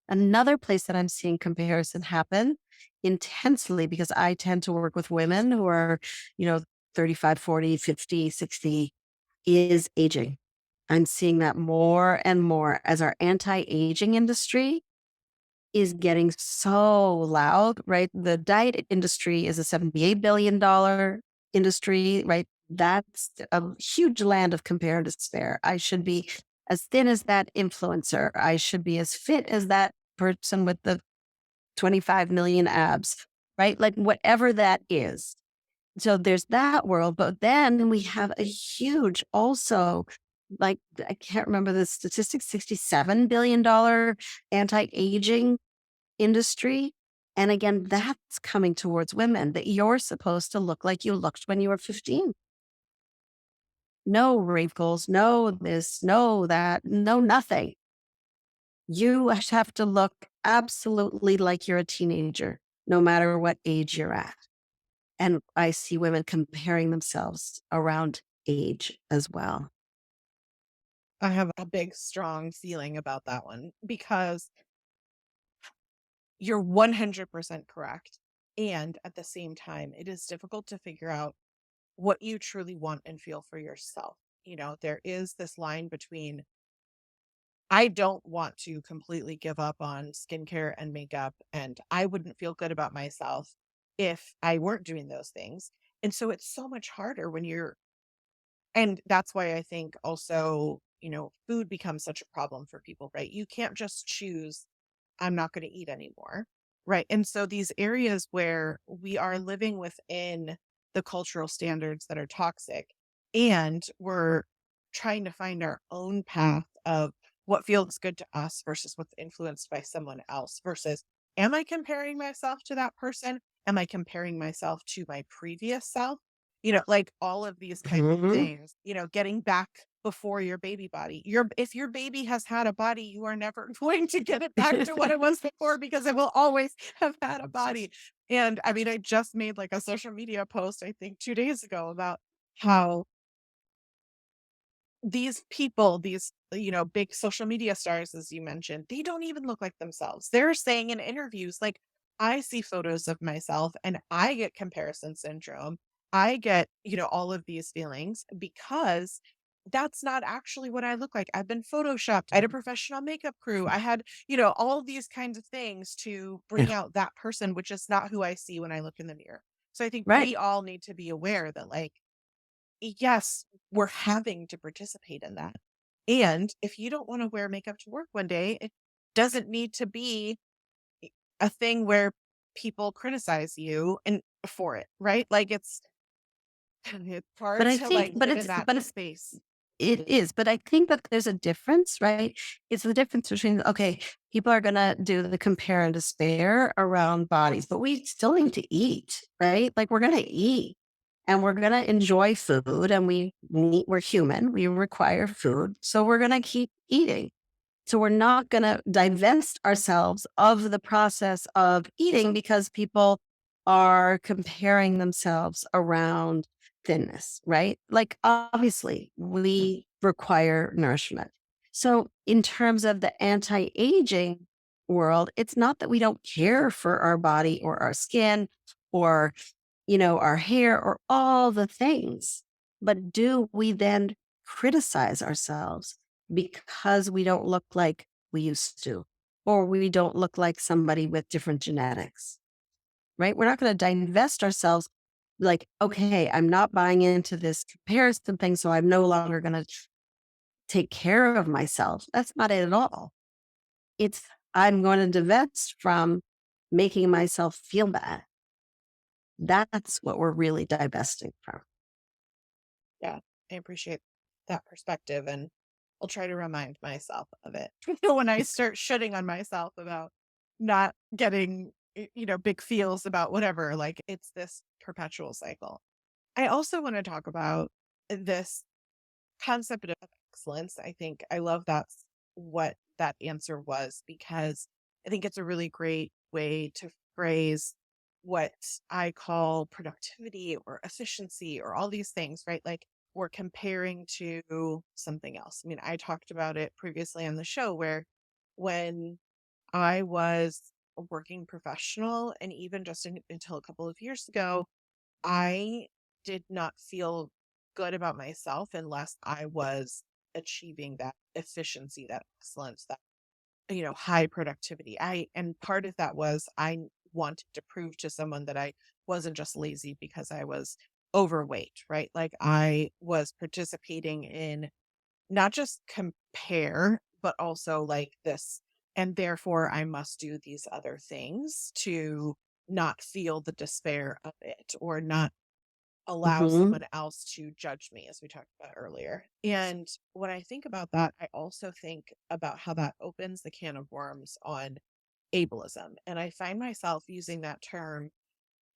Another place that I'm seeing comparison happen intensely because I tend to work with women who are, you know, 35, 40, 50, 60, is aging. I'm seeing that more and more as our anti aging industry is getting so loud, right? The diet industry is a $78 billion industry, right? That's a huge land of compare and despair. I should be as thin as that influencer. I should be as fit as that person with the 25 million abs, right? Like whatever that is. So there's that world. But then we have a huge also, like, I can't remember the statistics, $67 billion anti aging industry. And again, that's coming towards women that you're supposed to look like you looked when you were 15. No wrinkles, no this, no that, no nothing. You have to look absolutely like you're a teenager, no matter what age you're at. And I see women comparing themselves around age as well. I have a big, strong feeling about that one because you're 100% correct. And at the same time, it is difficult to figure out what you truly want and feel for yourself. There is this line between I don't want to completely give up on skincare and makeup, and I wouldn't feel good about myself if I weren't doing those things. And so it's so much harder when and that's why I think also, food becomes such a problem for people, right? You can't just choose, I'm not going to eat anymore. Right. And so these areas where we are living within the cultural standards that are toxic and we're trying to find our own path of what feels good to us versus what's influenced by someone else versus am I comparing myself to that person? Am I comparing myself to my previous self? Like all of these kinds of Mhm. things, getting back before your baby body. If your baby has had a body, you are never going to get it back to what it was before because it will always have had a body. And I mean, I just made like a social media post, I think 2 days ago about how these people, these, big social media stars, as you mentioned, they don't even look like themselves. They're saying in interviews, like, I see photos of myself and I get comparison syndrome. I get, all of these feelings because that's not actually what I look like. I've been photoshopped. I had a professional makeup crew. I had, all of these kinds of things to bring Yeah. out that person, which is not who I see when I look in the mirror. So I think Right. we all need to be aware that, like, yes, we're having to participate in that. And if you don't wanna wear makeup to work one day, it doesn't need to be a thing where people criticize you and for it, right? Like, it's But hard I to, think, like, live in that space. it is, but I think that there's a difference, right? It's the difference between, okay, people are gonna do the compare and despair around bodies, but we still need to eat, right? Like we're gonna eat and we're gonna enjoy food and we're human, we require food. So we're gonna keep eating. So we're not going to divest ourselves of the process of eating because people are comparing themselves around thinness, right? Like obviously we require nourishment. So in terms of the anti-aging world, it's not that we don't care for our body or our skin or our hair or all the things. But do we then criticize ourselves because we don't look like we used to, or we don't look like somebody with different genetics, right? We're not going to divest ourselves like, okay, I'm not buying into this comparison thing, so I'm no longer going to take care of myself. That's not it at all. It's, I'm going to divest from making myself feel bad. That's what we're really divesting from. Yeah, I appreciate that perspective, and I'll try to remind myself of it. When I start shitting on myself about not getting, big feels about whatever, like it's this perpetual cycle. I also want to talk about this concept of excellence. I think I love that's what that answer was because I think it's a really great way to phrase what I call productivity or efficiency or all these things, right? Like we're comparing to something else. I mean, I talked about it previously on the show where when I was a working professional and even just until a couple of years ago, I did not feel good about myself unless I was achieving that efficiency, that excellence, that, high productivity. And part of that was wanted to prove to someone that I wasn't just lazy because I was overweight, right? Like I was participating in not just compare, but also like this, and therefore I must do these other things to not feel the despair of it or not allow Mhm. someone else to judge me, as we talked about earlier. And when I think about that, I also think about how that opens the can of worms on ableism. And I find myself using that term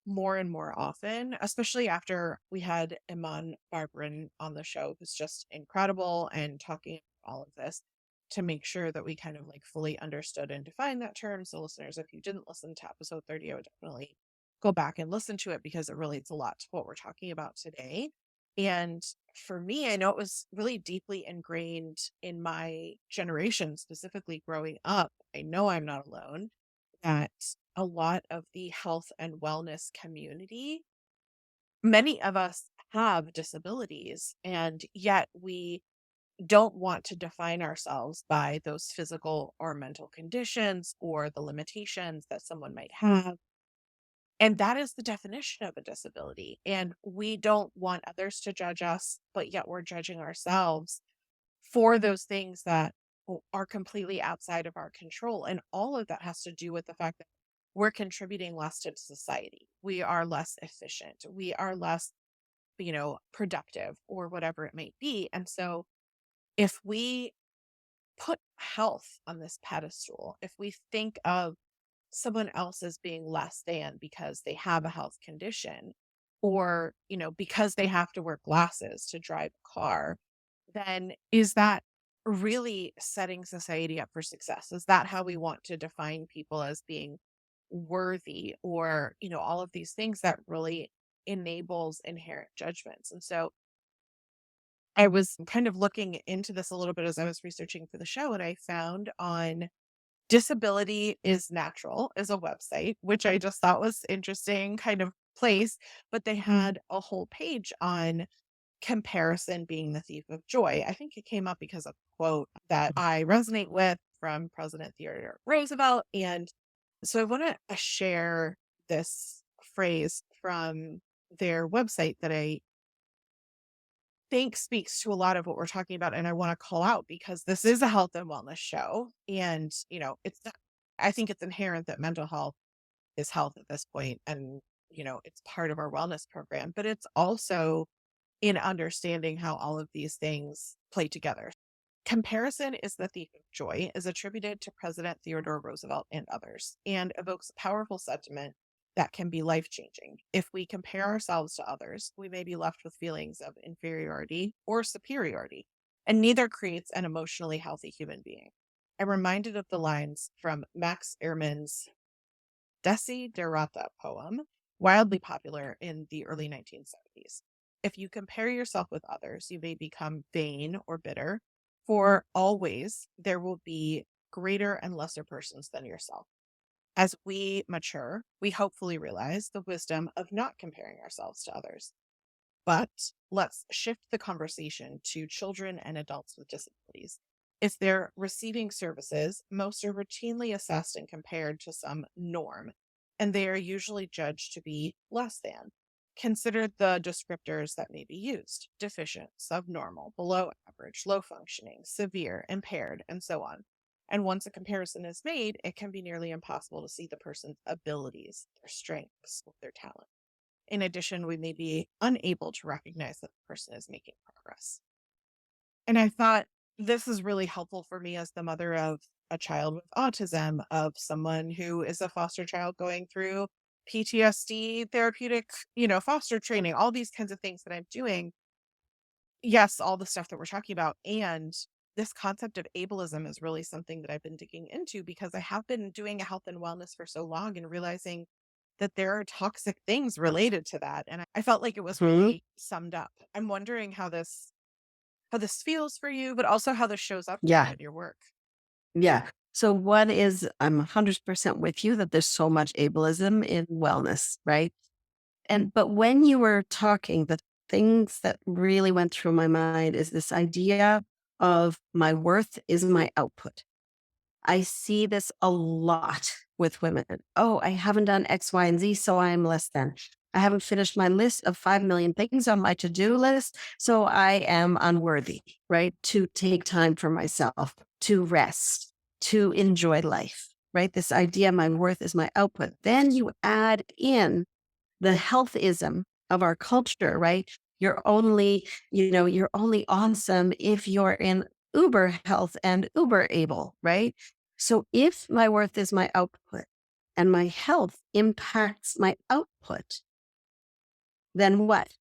more and more often, especially after we had Iman Barbarin on the show, who's just incredible and talking about all of this to make sure that we kind of like fully understood and defined that term. So, listeners, if you didn't listen to episode 30, I would definitely go back and listen to it because it relates a lot to what we're talking about today. And for me, I know it was really deeply ingrained in my generation, specifically growing up. I know I'm not alone that a lot of the health and wellness community, many of us have disabilities, and yet we don't want to define ourselves by those physical or mental conditions or the limitations that someone might have. And that is the definition of a disability. And we don't want others to judge us, but yet we're judging ourselves for those things that are completely outside of our control. And all of that has to do with the fact that we're contributing less to society. We are less efficient. We are less, productive or whatever it may be. And so if we put health on this pedestal, if we think of someone else as being less than because they have a health condition or, because they have to wear glasses to drive a car, then is that really setting society up for success? Is that how we want to define people as being worthy or, all of these things that really enables inherent judgments? And so I was kind of looking into this a little bit as I was researching for the show, and I found on Disability is Natural is a website, which I just thought was interesting kind of place, but they had a whole page on comparison being the thief of joy. I think it came up because of a quote that I resonate with from President Theodore Roosevelt. And so I want to share this phrase from their website that I think speaks to a lot of what we're talking about. And I want to call out because this is a health and wellness show. And, I think it's inherent that mental health is health at this point, and, it's part of our wellness program, but it's also in understanding how all of these things play together. Comparison is the thief of joy is attributed to President Theodore Roosevelt and others, and evokes a powerful sentiment that can be life changing. If we compare ourselves to others, we may be left with feelings of inferiority or superiority, and neither creates an emotionally healthy human being. I'm reminded of the lines from Max Ehrmann's Desiderata poem, wildly popular in the early 1970s. If you compare yourself with others, you may become vain or bitter, for always there will be greater and lesser persons than yourself. As we mature, we hopefully realize the wisdom of not comparing ourselves to others. But let's shift the conversation to children and adults with disabilities. If they're receiving services, most are routinely assessed and compared to some norm, and they are usually judged to be less than. Consider the descriptors that may be used: deficient, subnormal, below average, low functioning, severe, impaired, and so on. And once a comparison is made, it can be nearly impossible to see the person's abilities, their strengths, or their talent. In addition, we may be unable to recognize that the person is making progress. And I thought, this is really helpful for me as the mother of a child with autism, of someone who is a foster child going through PTSD therapeutic, foster training, all these kinds of things that I'm doing. Yes, all the stuff that we're talking about. And this concept of ableism is really something that I've been digging into because I have been doing a health and wellness for so long and realizing that there are toxic things related to that. And I felt like it was Mhm. really summed up. I'm wondering how this feels for you, but also how this shows up for you Yeah. at your work. Yeah. So one is I'm 100% with you that there's so much ableism in wellness, right? And but when you were talking, the things that really went through my mind is this idea of my worth is my output. I see this a lot with women. Oh, I haven't done X, Y, and Z, so I'm less than. I haven't finished my list of 5 million things on my to do list, so I am unworthy, right? To take time for myself, to rest, to enjoy life, right? This idea my worth is my output. Then you add in the healthism of our culture, right? You're only awesome if you're in uber health and uber able, right? So if my worth is my output and my health impacts my output, then what?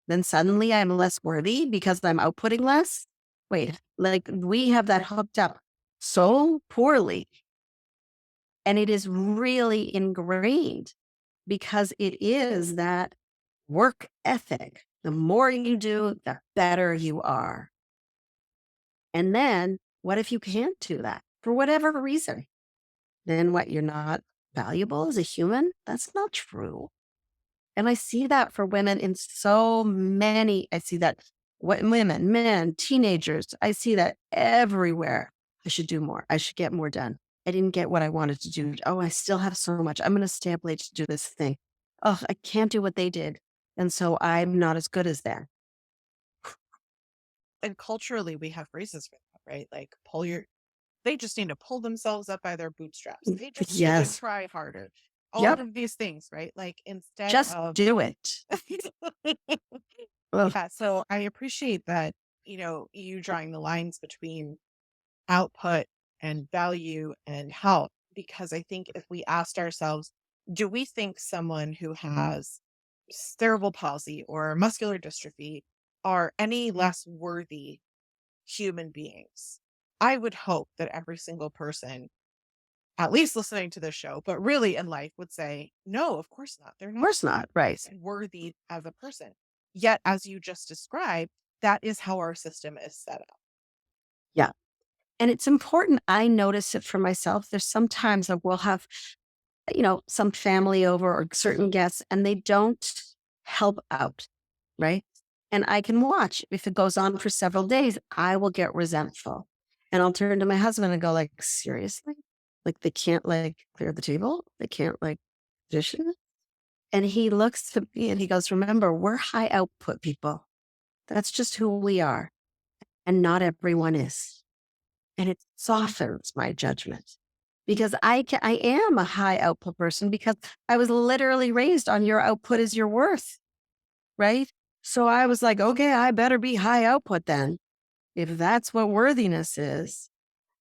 Then suddenly I'm less worthy because I'm outputting less? Wait, like we have that hooked up so poorly. And it is really ingrained because it is that work ethic. The more you do, the better you are. And then what if you can't do that for whatever reason? Then what? You're not valuable as a human? That's not true. And I see that for women in so many. I see that women, men, teenagers. I see that everywhere. I should do more. I should get more done. I didn't get what I wanted to do. Oh, I still have so much. I'm going to stay up late to do this thing. Oh, I can't do what they did. And so I'm not as good as them. And culturally, we have phrases for that, right? Like they just need to pull themselves up by their bootstraps. They just need to Yes. try harder. All Yep. of these things, right? Like instead Just of do it. Ugh. yeah, so I appreciate that, you drawing the lines between output and value and health, because I think if we asked ourselves, do we think someone who has cerebral palsy or muscular dystrophy are any less worthy human beings? I would hope that every single person, at least listening to this show, but really in life would say, no, of course not. They're Of not course not. Right. worthy as a person. Yet, as you just described, that is how our system is set up. Yeah. And it's important. I notice it for myself. There's sometimes I will have some family over or certain guests, and they don't help out, right? And I can watch. If it goes on for several days, I will get resentful. And I'll turn to my husband and go, like, seriously? Like they can't like clear the table? They can't like position it? And he looks to me and he goes, remember, we're high output people. That's just who we are. And not everyone is. And it softens my judgment because I am a high output person because I was literally raised on your output is your worth, right? So I was like, okay, I better be high output then. If that's what worthiness is,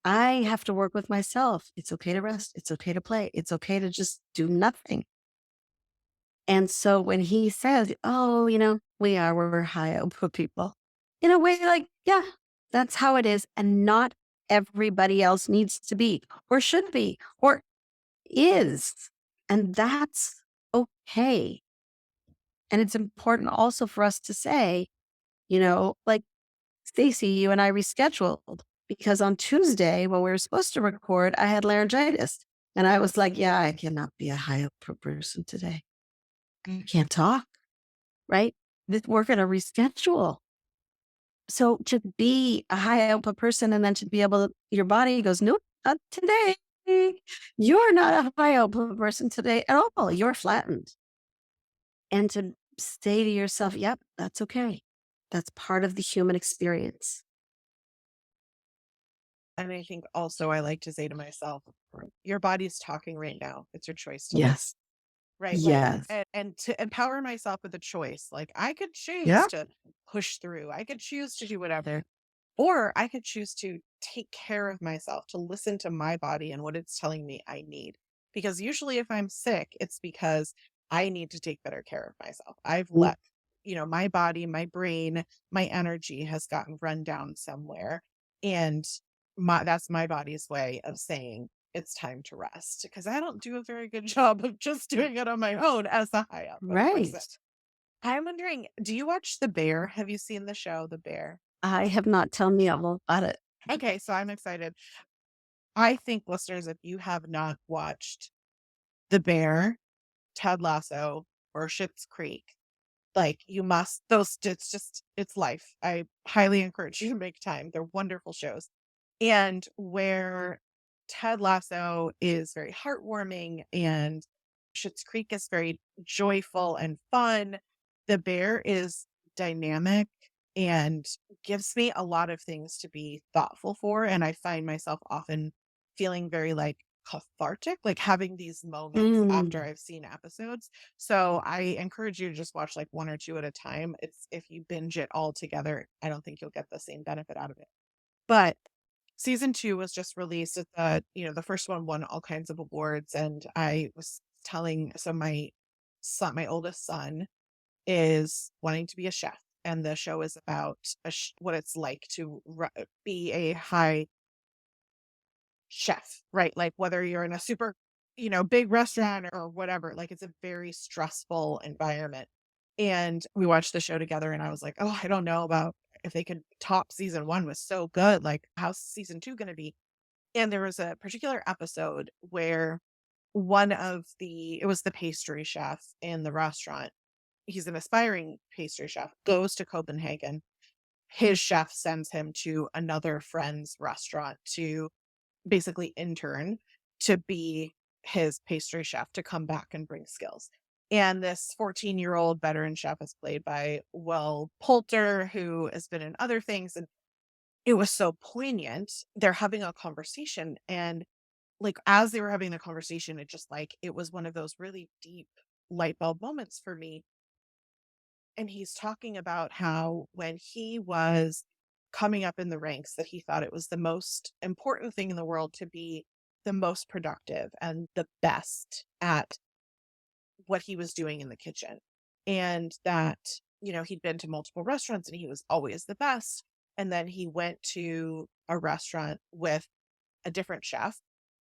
I have to work with myself. It's okay to rest. It's okay to play. It's okay to just do nothing. And so when he says, oh, we're high output people, in a way, like, yeah, that's how it is. And not everybody else needs to be, or should be, or is. And that's okay. And it's important also for us to say, like Stacy, you and I rescheduled because on Tuesday, when we were supposed to record, I had laryngitis. And I was like, yeah, I cannot be a high output person today. I can't talk. Right? We're going to reschedule. So to be a high output person and then to be able to, your body goes, nope, not today. You're not a high output person today at all. You're flattened. And to say to yourself, yep, that's okay. That's part of the human experience. And I think also I like to say to myself, your body's talking right now. It's your choice to listen. Yes. Right. Like, Yes. and to empower myself with a choice. Like, I could choose Yeah. to push through, I could choose to do whatever. Or I could choose to take care of myself, to listen to my body and what it's telling me I need. Because usually if I'm sick, it's because I need to take better care of myself. I've Mm, let, my body, my brain, my energy has gotten run down somewhere. And that's my body's way of saying it's time to rest. Because I don't do a very good job of just doing it on my own as a high output person. right. I'm wondering, do you watch The Bear? Have you seen the show The Bear? I have not. Tell me all about it. Okay, so I'm excited. I think listeners, if you have not watched The Bear, Ted Lasso, or Schitt's Creek, like you must those it's life. I highly encourage you to make time. They're wonderful shows. And where Ted Lasso is very heartwarming and Schitt's Creek is very joyful and fun, The Bear is dynamic and gives me a lot of things to be thoughtful for. And I find myself often feeling very like cathartic, like having these moments Mm, after I've seen episodes. So I encourage you to just watch like one or two at a time. It's if you binge it all together, I don't think you'll get the same benefit out of it. But season 2 was just released. It's, the first one won all kinds of awards, and I was telling my oldest son is wanting to be a chef, and the show is about what it's like to be a high chef, right? Like whether you're in a super, big restaurant or whatever, like it's a very stressful environment. And we watched the show together and I was like, "Oh, I don't know about if they could top season 1 was so good. Like how's season 2 going to be?" And there was a particular episode where it was the pastry chef in the restaurant. He's an aspiring pastry chef, goes to Copenhagen. His chef sends him to another friend's restaurant to basically intern to be his pastry chef to come back and bring skills. And this 14-year-old veteran chef is played by Will Poulter, who has been in other things. And it was so poignant. They're having a conversation. And like as they were having the conversation, it was one of those really deep light bulb moments for me. And he's talking about how when he was coming up in the ranks that he thought it was the most important thing in the world to be the most productive and the best at what he was doing in the kitchen. And that, he'd been to multiple restaurants and he was always the best. And then he went to a restaurant with a different chef,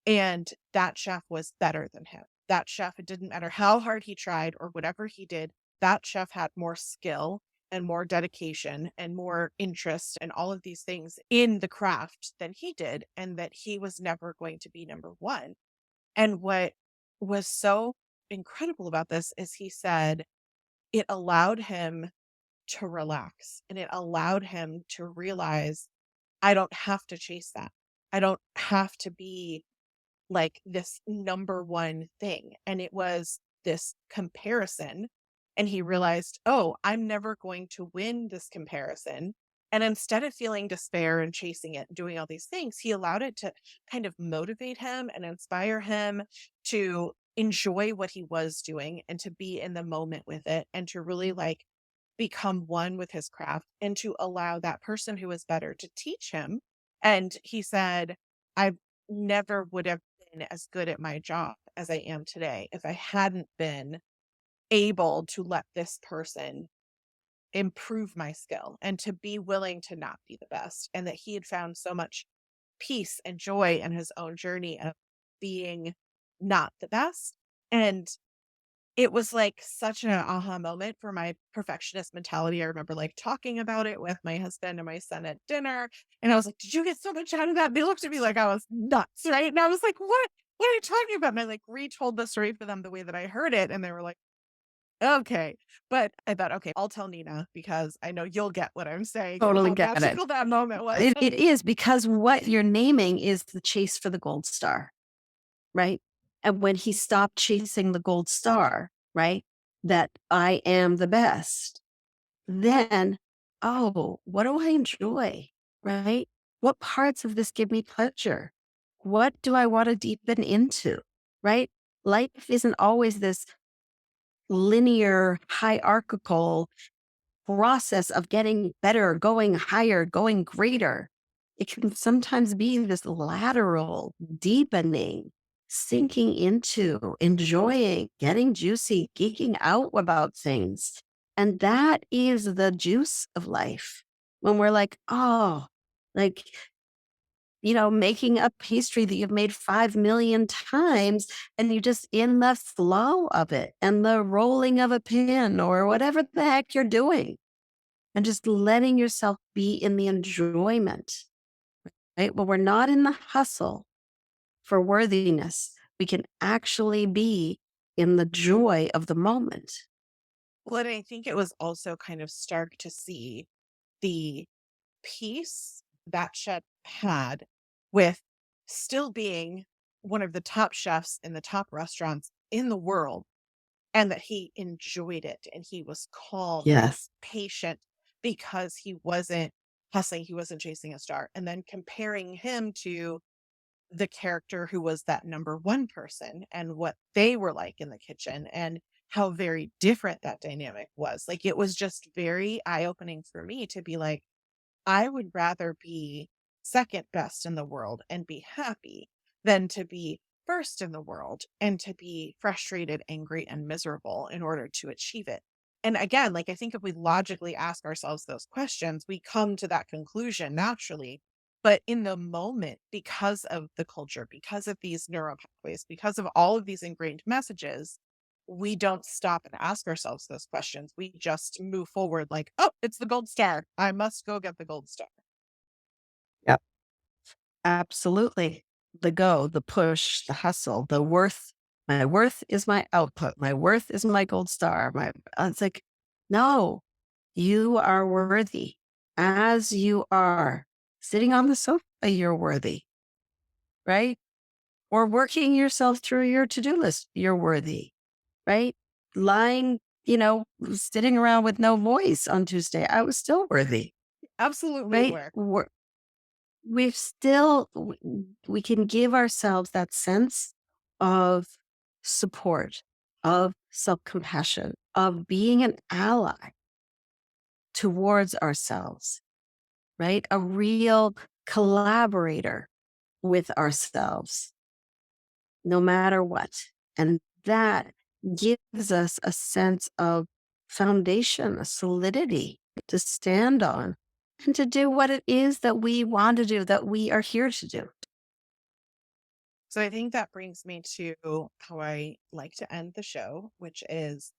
and that chef was better than him. That chef, it didn't matter how hard he tried or whatever he did, that chef had more skill and more dedication and more interest and all of these things in the craft than he did, and that he was never going to be number one. And what was so incredible about this is he said it allowed him to relax and it allowed him to realize I don't have to chase that. I don't have to be like this number one thing. And it was this comparison. And he realized, oh, I'm never going to win this comparison. And instead of feeling despair and chasing it, and doing all these things, he allowed it to kind of motivate him and inspire him to enjoy what he was doing and to be in the moment with it and to really like become one with his craft and to allow that person who is better to teach him. And he said, I never would have been as good at my job as I am today if I hadn't been able to let this person improve my skill and to be willing to not be the best. And that he had found so much peace and joy in his own journey of being not the best. And it was, like, such an aha moment for my perfectionist mentality. I remember, like, talking about it with my husband and my son at dinner, and I was like, "Did you get so much out of that?" They looked at me like I was nuts, right? And I was like, What are you talking about?" And I, like, retold the story for them the way that I heard it, and they were like, "Okay." But I thought, "Okay, I'll tell Nina because I know you'll get what I'm saying and totally how get it. magical that moment was." It is because what you're naming is the chase for the gold star, right? And when he stopped chasing the gold star, right? That I am the best, then, oh, what do I enjoy? Right? What parts of this give me pleasure? What do I want to deepen into? Right? Life isn't always this linear, hierarchical. process of getting better, going higher, going greater. It can sometimes be this lateral, deepening, sinking into, enjoying, getting juicy, geeking out about things. And that is the juice of life. When we're like, oh, like, making a pastry that you've made 5 million times and you just in the flow of it and the rolling of a pin or whatever the heck you're doing and just letting yourself be in the enjoyment, right? When we're not in the hustle for worthiness, we can actually be in the joy of the moment. Well, and I think it was also kind of stark to see the peace that chef had with still being one of the top chefs in the top restaurants in the world, and that he enjoyed it and he was calm and Yes. patient because he wasn't hustling, he wasn't chasing a star. And then comparing him to the character who was that number one person and what they were like in the kitchen and how very different that dynamic was. Like it was just very eye opening for me to be like, I would rather be second best in the world and be happy than to be first in the world and to be frustrated, angry, and miserable in order to achieve it. And again, like I think if we logically ask ourselves those questions, we come to that conclusion naturally. But in the moment, because of the culture, because of these neural pathways, because of all of these ingrained messages, we don't stop and ask ourselves those questions. We just move forward like, "Oh, it's the gold star. I must go get the gold star." Yep. Absolutely. The go, the push, the hustle, the worth. My worth is my output. My worth is my gold star. It's like, no, you are worthy as you are. Sitting on the sofa, you're worthy, right? Or working yourself through your to do list, you're worthy, right? Lying, sitting around with no voice on Tuesday, I was still worthy, Absolutely right? were. We've still we can give ourselves that sense of support, of self-compassion, of being an ally towards ourselves, right? A real collaborator with ourselves, no matter what. And that gives us a sense of foundation, a solidity to stand on and to do what it is that we want to do, that we are here to do. So I think that brings me to how I like to end the show, which is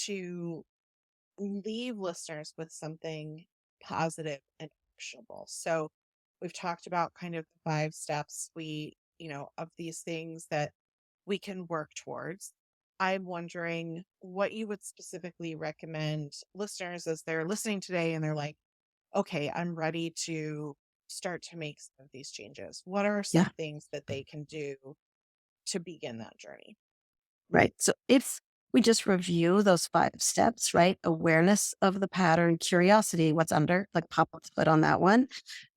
to leave listeners with something positive and actionable. So we've talked about kind of the 5 steps of these things that we can work towards. I'm wondering what you would specifically recommend listeners as they're listening today and they're like, okay, I'm ready to start to make some of these changes. What are Yeah. some things that they can do to begin that journey? Right. So if we just review those 5 steps, right? Awareness of the pattern, curiosity, what's under, like pop up the foot on that one,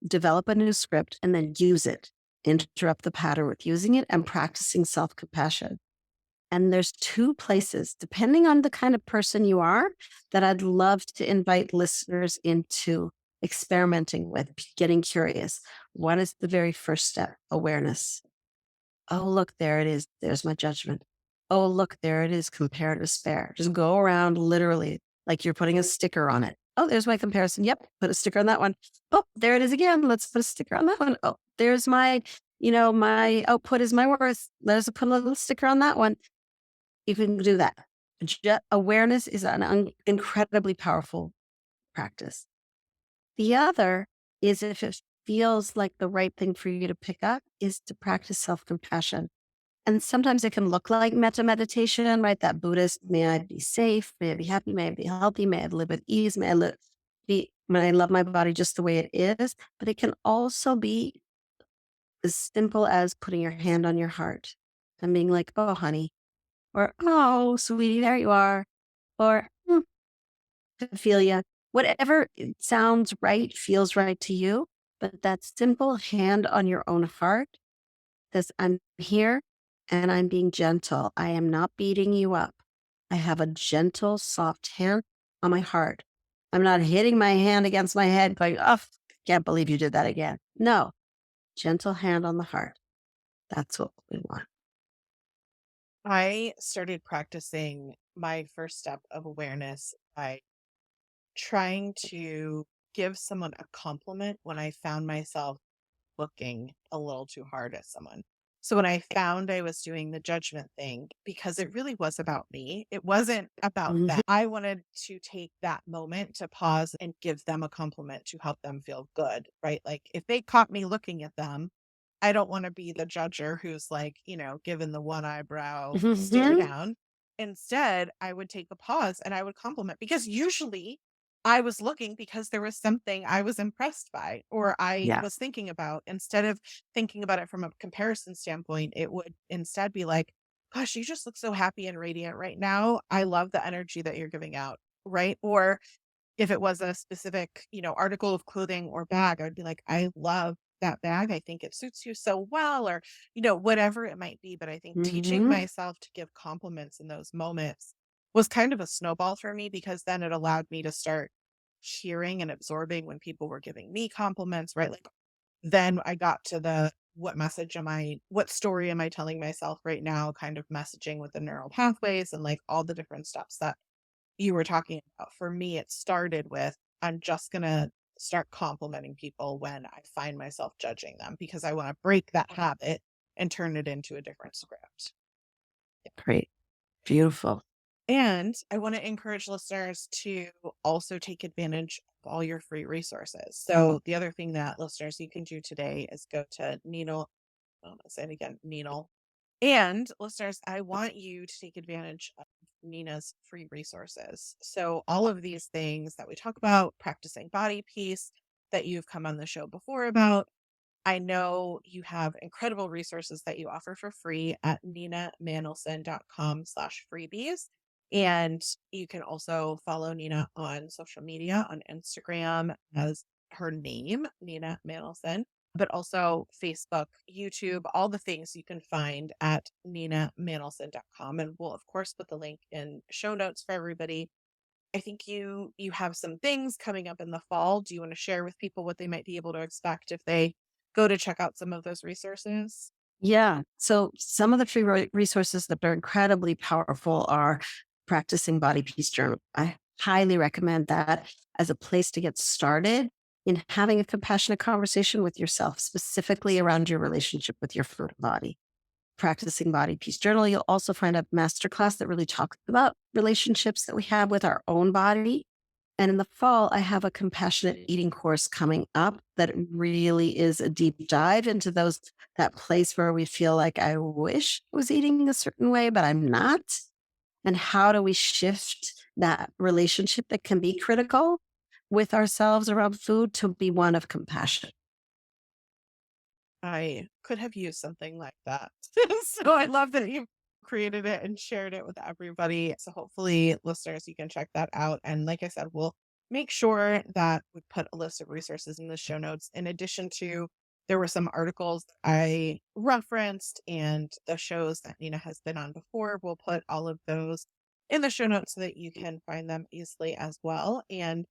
develop a new script and then use it. Interrupt the pattern with using it and practicing self compassion. And there's 2 places, depending on the kind of person you are, that I'd love to invite listeners into experimenting with, getting curious. What is the very first step? Awareness. Oh, look, there it is. There's my judgment. Oh, look, there it is. Compare, despair. Just go around literally like you're putting a sticker on it. Oh, there's my comparison. Yep. Put a sticker on that one. Oh, there it is again. Let's put a sticker on that one. Oh, there's my output is my worth. Let's put a little sticker on that one. You can do that. Awareness is an incredibly powerful practice. The other is if it feels like the right thing for you to pick up is to practice self compassion. And sometimes it can look like metta meditation, right? That Buddhist, may I be safe, may I be happy, may I be healthy, may I live with ease, may I love my body just the way it is. But it can also be as simple as putting your hand on your heart and being like, oh, honey, or oh, sweetie, there you are, or I feel ya. Whatever it sounds right, feels right to you. But that simple hand on your own heart says, I'm here and I'm being gentle. I am not beating you up. I have a gentle, soft hand on my heart. I'm not hitting my hand against my head going, oh, can't believe you did that again. No, gentle hand on the heart. That's what we want. I started practicing my first step of awareness by trying to give someone a compliment when I found myself looking a little too hard at someone. So when I found I was doing the judgment thing, because it really was about me, it wasn't about Mhm. them. I wanted to take that moment to pause and give them a compliment to help them feel good, right? Like if they caught me looking at them, I don't want to be the judger who's like, giving the one eyebrow stare Mhm. down. Instead, I would take a pause and I would compliment because usually I was looking because there was something I was impressed by or I Yeah. was thinking about. Instead of thinking about it from a comparison standpoint, it would instead be like, gosh, you just look so happy and radiant right now. I love the energy that you're giving out. Right. Or if it was a specific, article of clothing or bag, I would be like, I love that bag. I think it suits you so well, or, whatever it might be. But I think teaching Mhm. myself to give compliments in those moments was kind of a snowball for me because then it allowed me to start hearing and absorbing when people were giving me compliments, right? Like then I got to the what story am I telling myself right now kind of messaging with the neural pathways and like all the different steps that you were talking about. For me, it started with, I'm just gonna start complimenting people when I find myself judging them because I wanna break that habit and turn it into a different script. Great. Beautiful. And I wanna encourage listeners to also take advantage of all your free resources. So the other thing that listeners you can do today is go to Nina. I'm gonna say it again, Nina. And listeners, I want you to take advantage of Nina's free resources. So, all of these things that we talk about, practicing body peace that you've come on the show before about, I know you have incredible resources that you offer for free at ninamanolson.com/freebies. And you can also follow Nina on social media on Instagram as her name, Nina Manolson, but also Facebook, YouTube, all the things you can find at ninamanolson.com. And we'll, of course, put the link in show notes for everybody. I think you have some things coming up in the fall. Do you want to share with people what they might be able to expect if they go to check out some of those resources? Yeah. So some of the free resources that are incredibly powerful are practicing body peace journal. I highly recommend that as a place to get started in having a compassionate conversation with yourself, specifically around your relationship with your food and body. Practicing body peace journal. You'll also find a masterclass that really talks about relationships that we have with our own body. And in the fall, I have a compassionate eating course coming up that really is a deep dive into that place where we feel like I wish I was eating a certain way, but I'm not. And how do we shift that relationship that can be critical with ourselves around food to be one of compassion? I could have used something like that. So I love that you created it and shared it with everybody. So hopefully, listeners, you can check that out. And like I said, we'll make sure that we put a list of resources in the show notes. In addition to, there were some articles I referenced and the shows that Nina has been on before. We'll put all of those in the show notes so that you can find them easily as well. And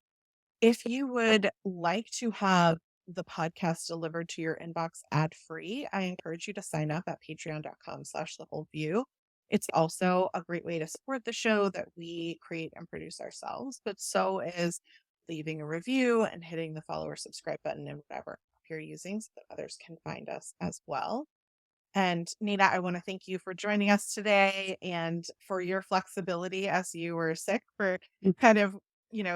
if you would like to have the podcast delivered to your inbox ad free, I encourage you to sign up at patreon.com/the whole view. It's also a great way to support the show that we create and produce ourselves, but so is leaving a review and hitting the follow or subscribe button in whatever app you're using so that others can find us as well. And Nina, I want to thank you for joining us today and for your flexibility as you were sick for kind of,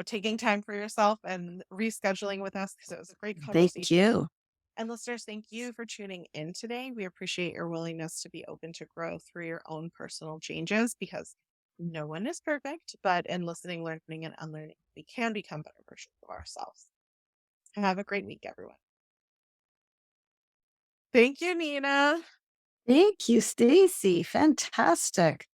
taking time for yourself and rescheduling with us because it was a great Thank conversation. you. And listeners, thank you for tuning in today. We appreciate your willingness to be open to grow through your own personal changes because no one is perfect, but in listening, learning, and unlearning, we can become better versions of ourselves. Have a great week, everyone. Thank you, Nina. Thank you, Stacy. Fantastic.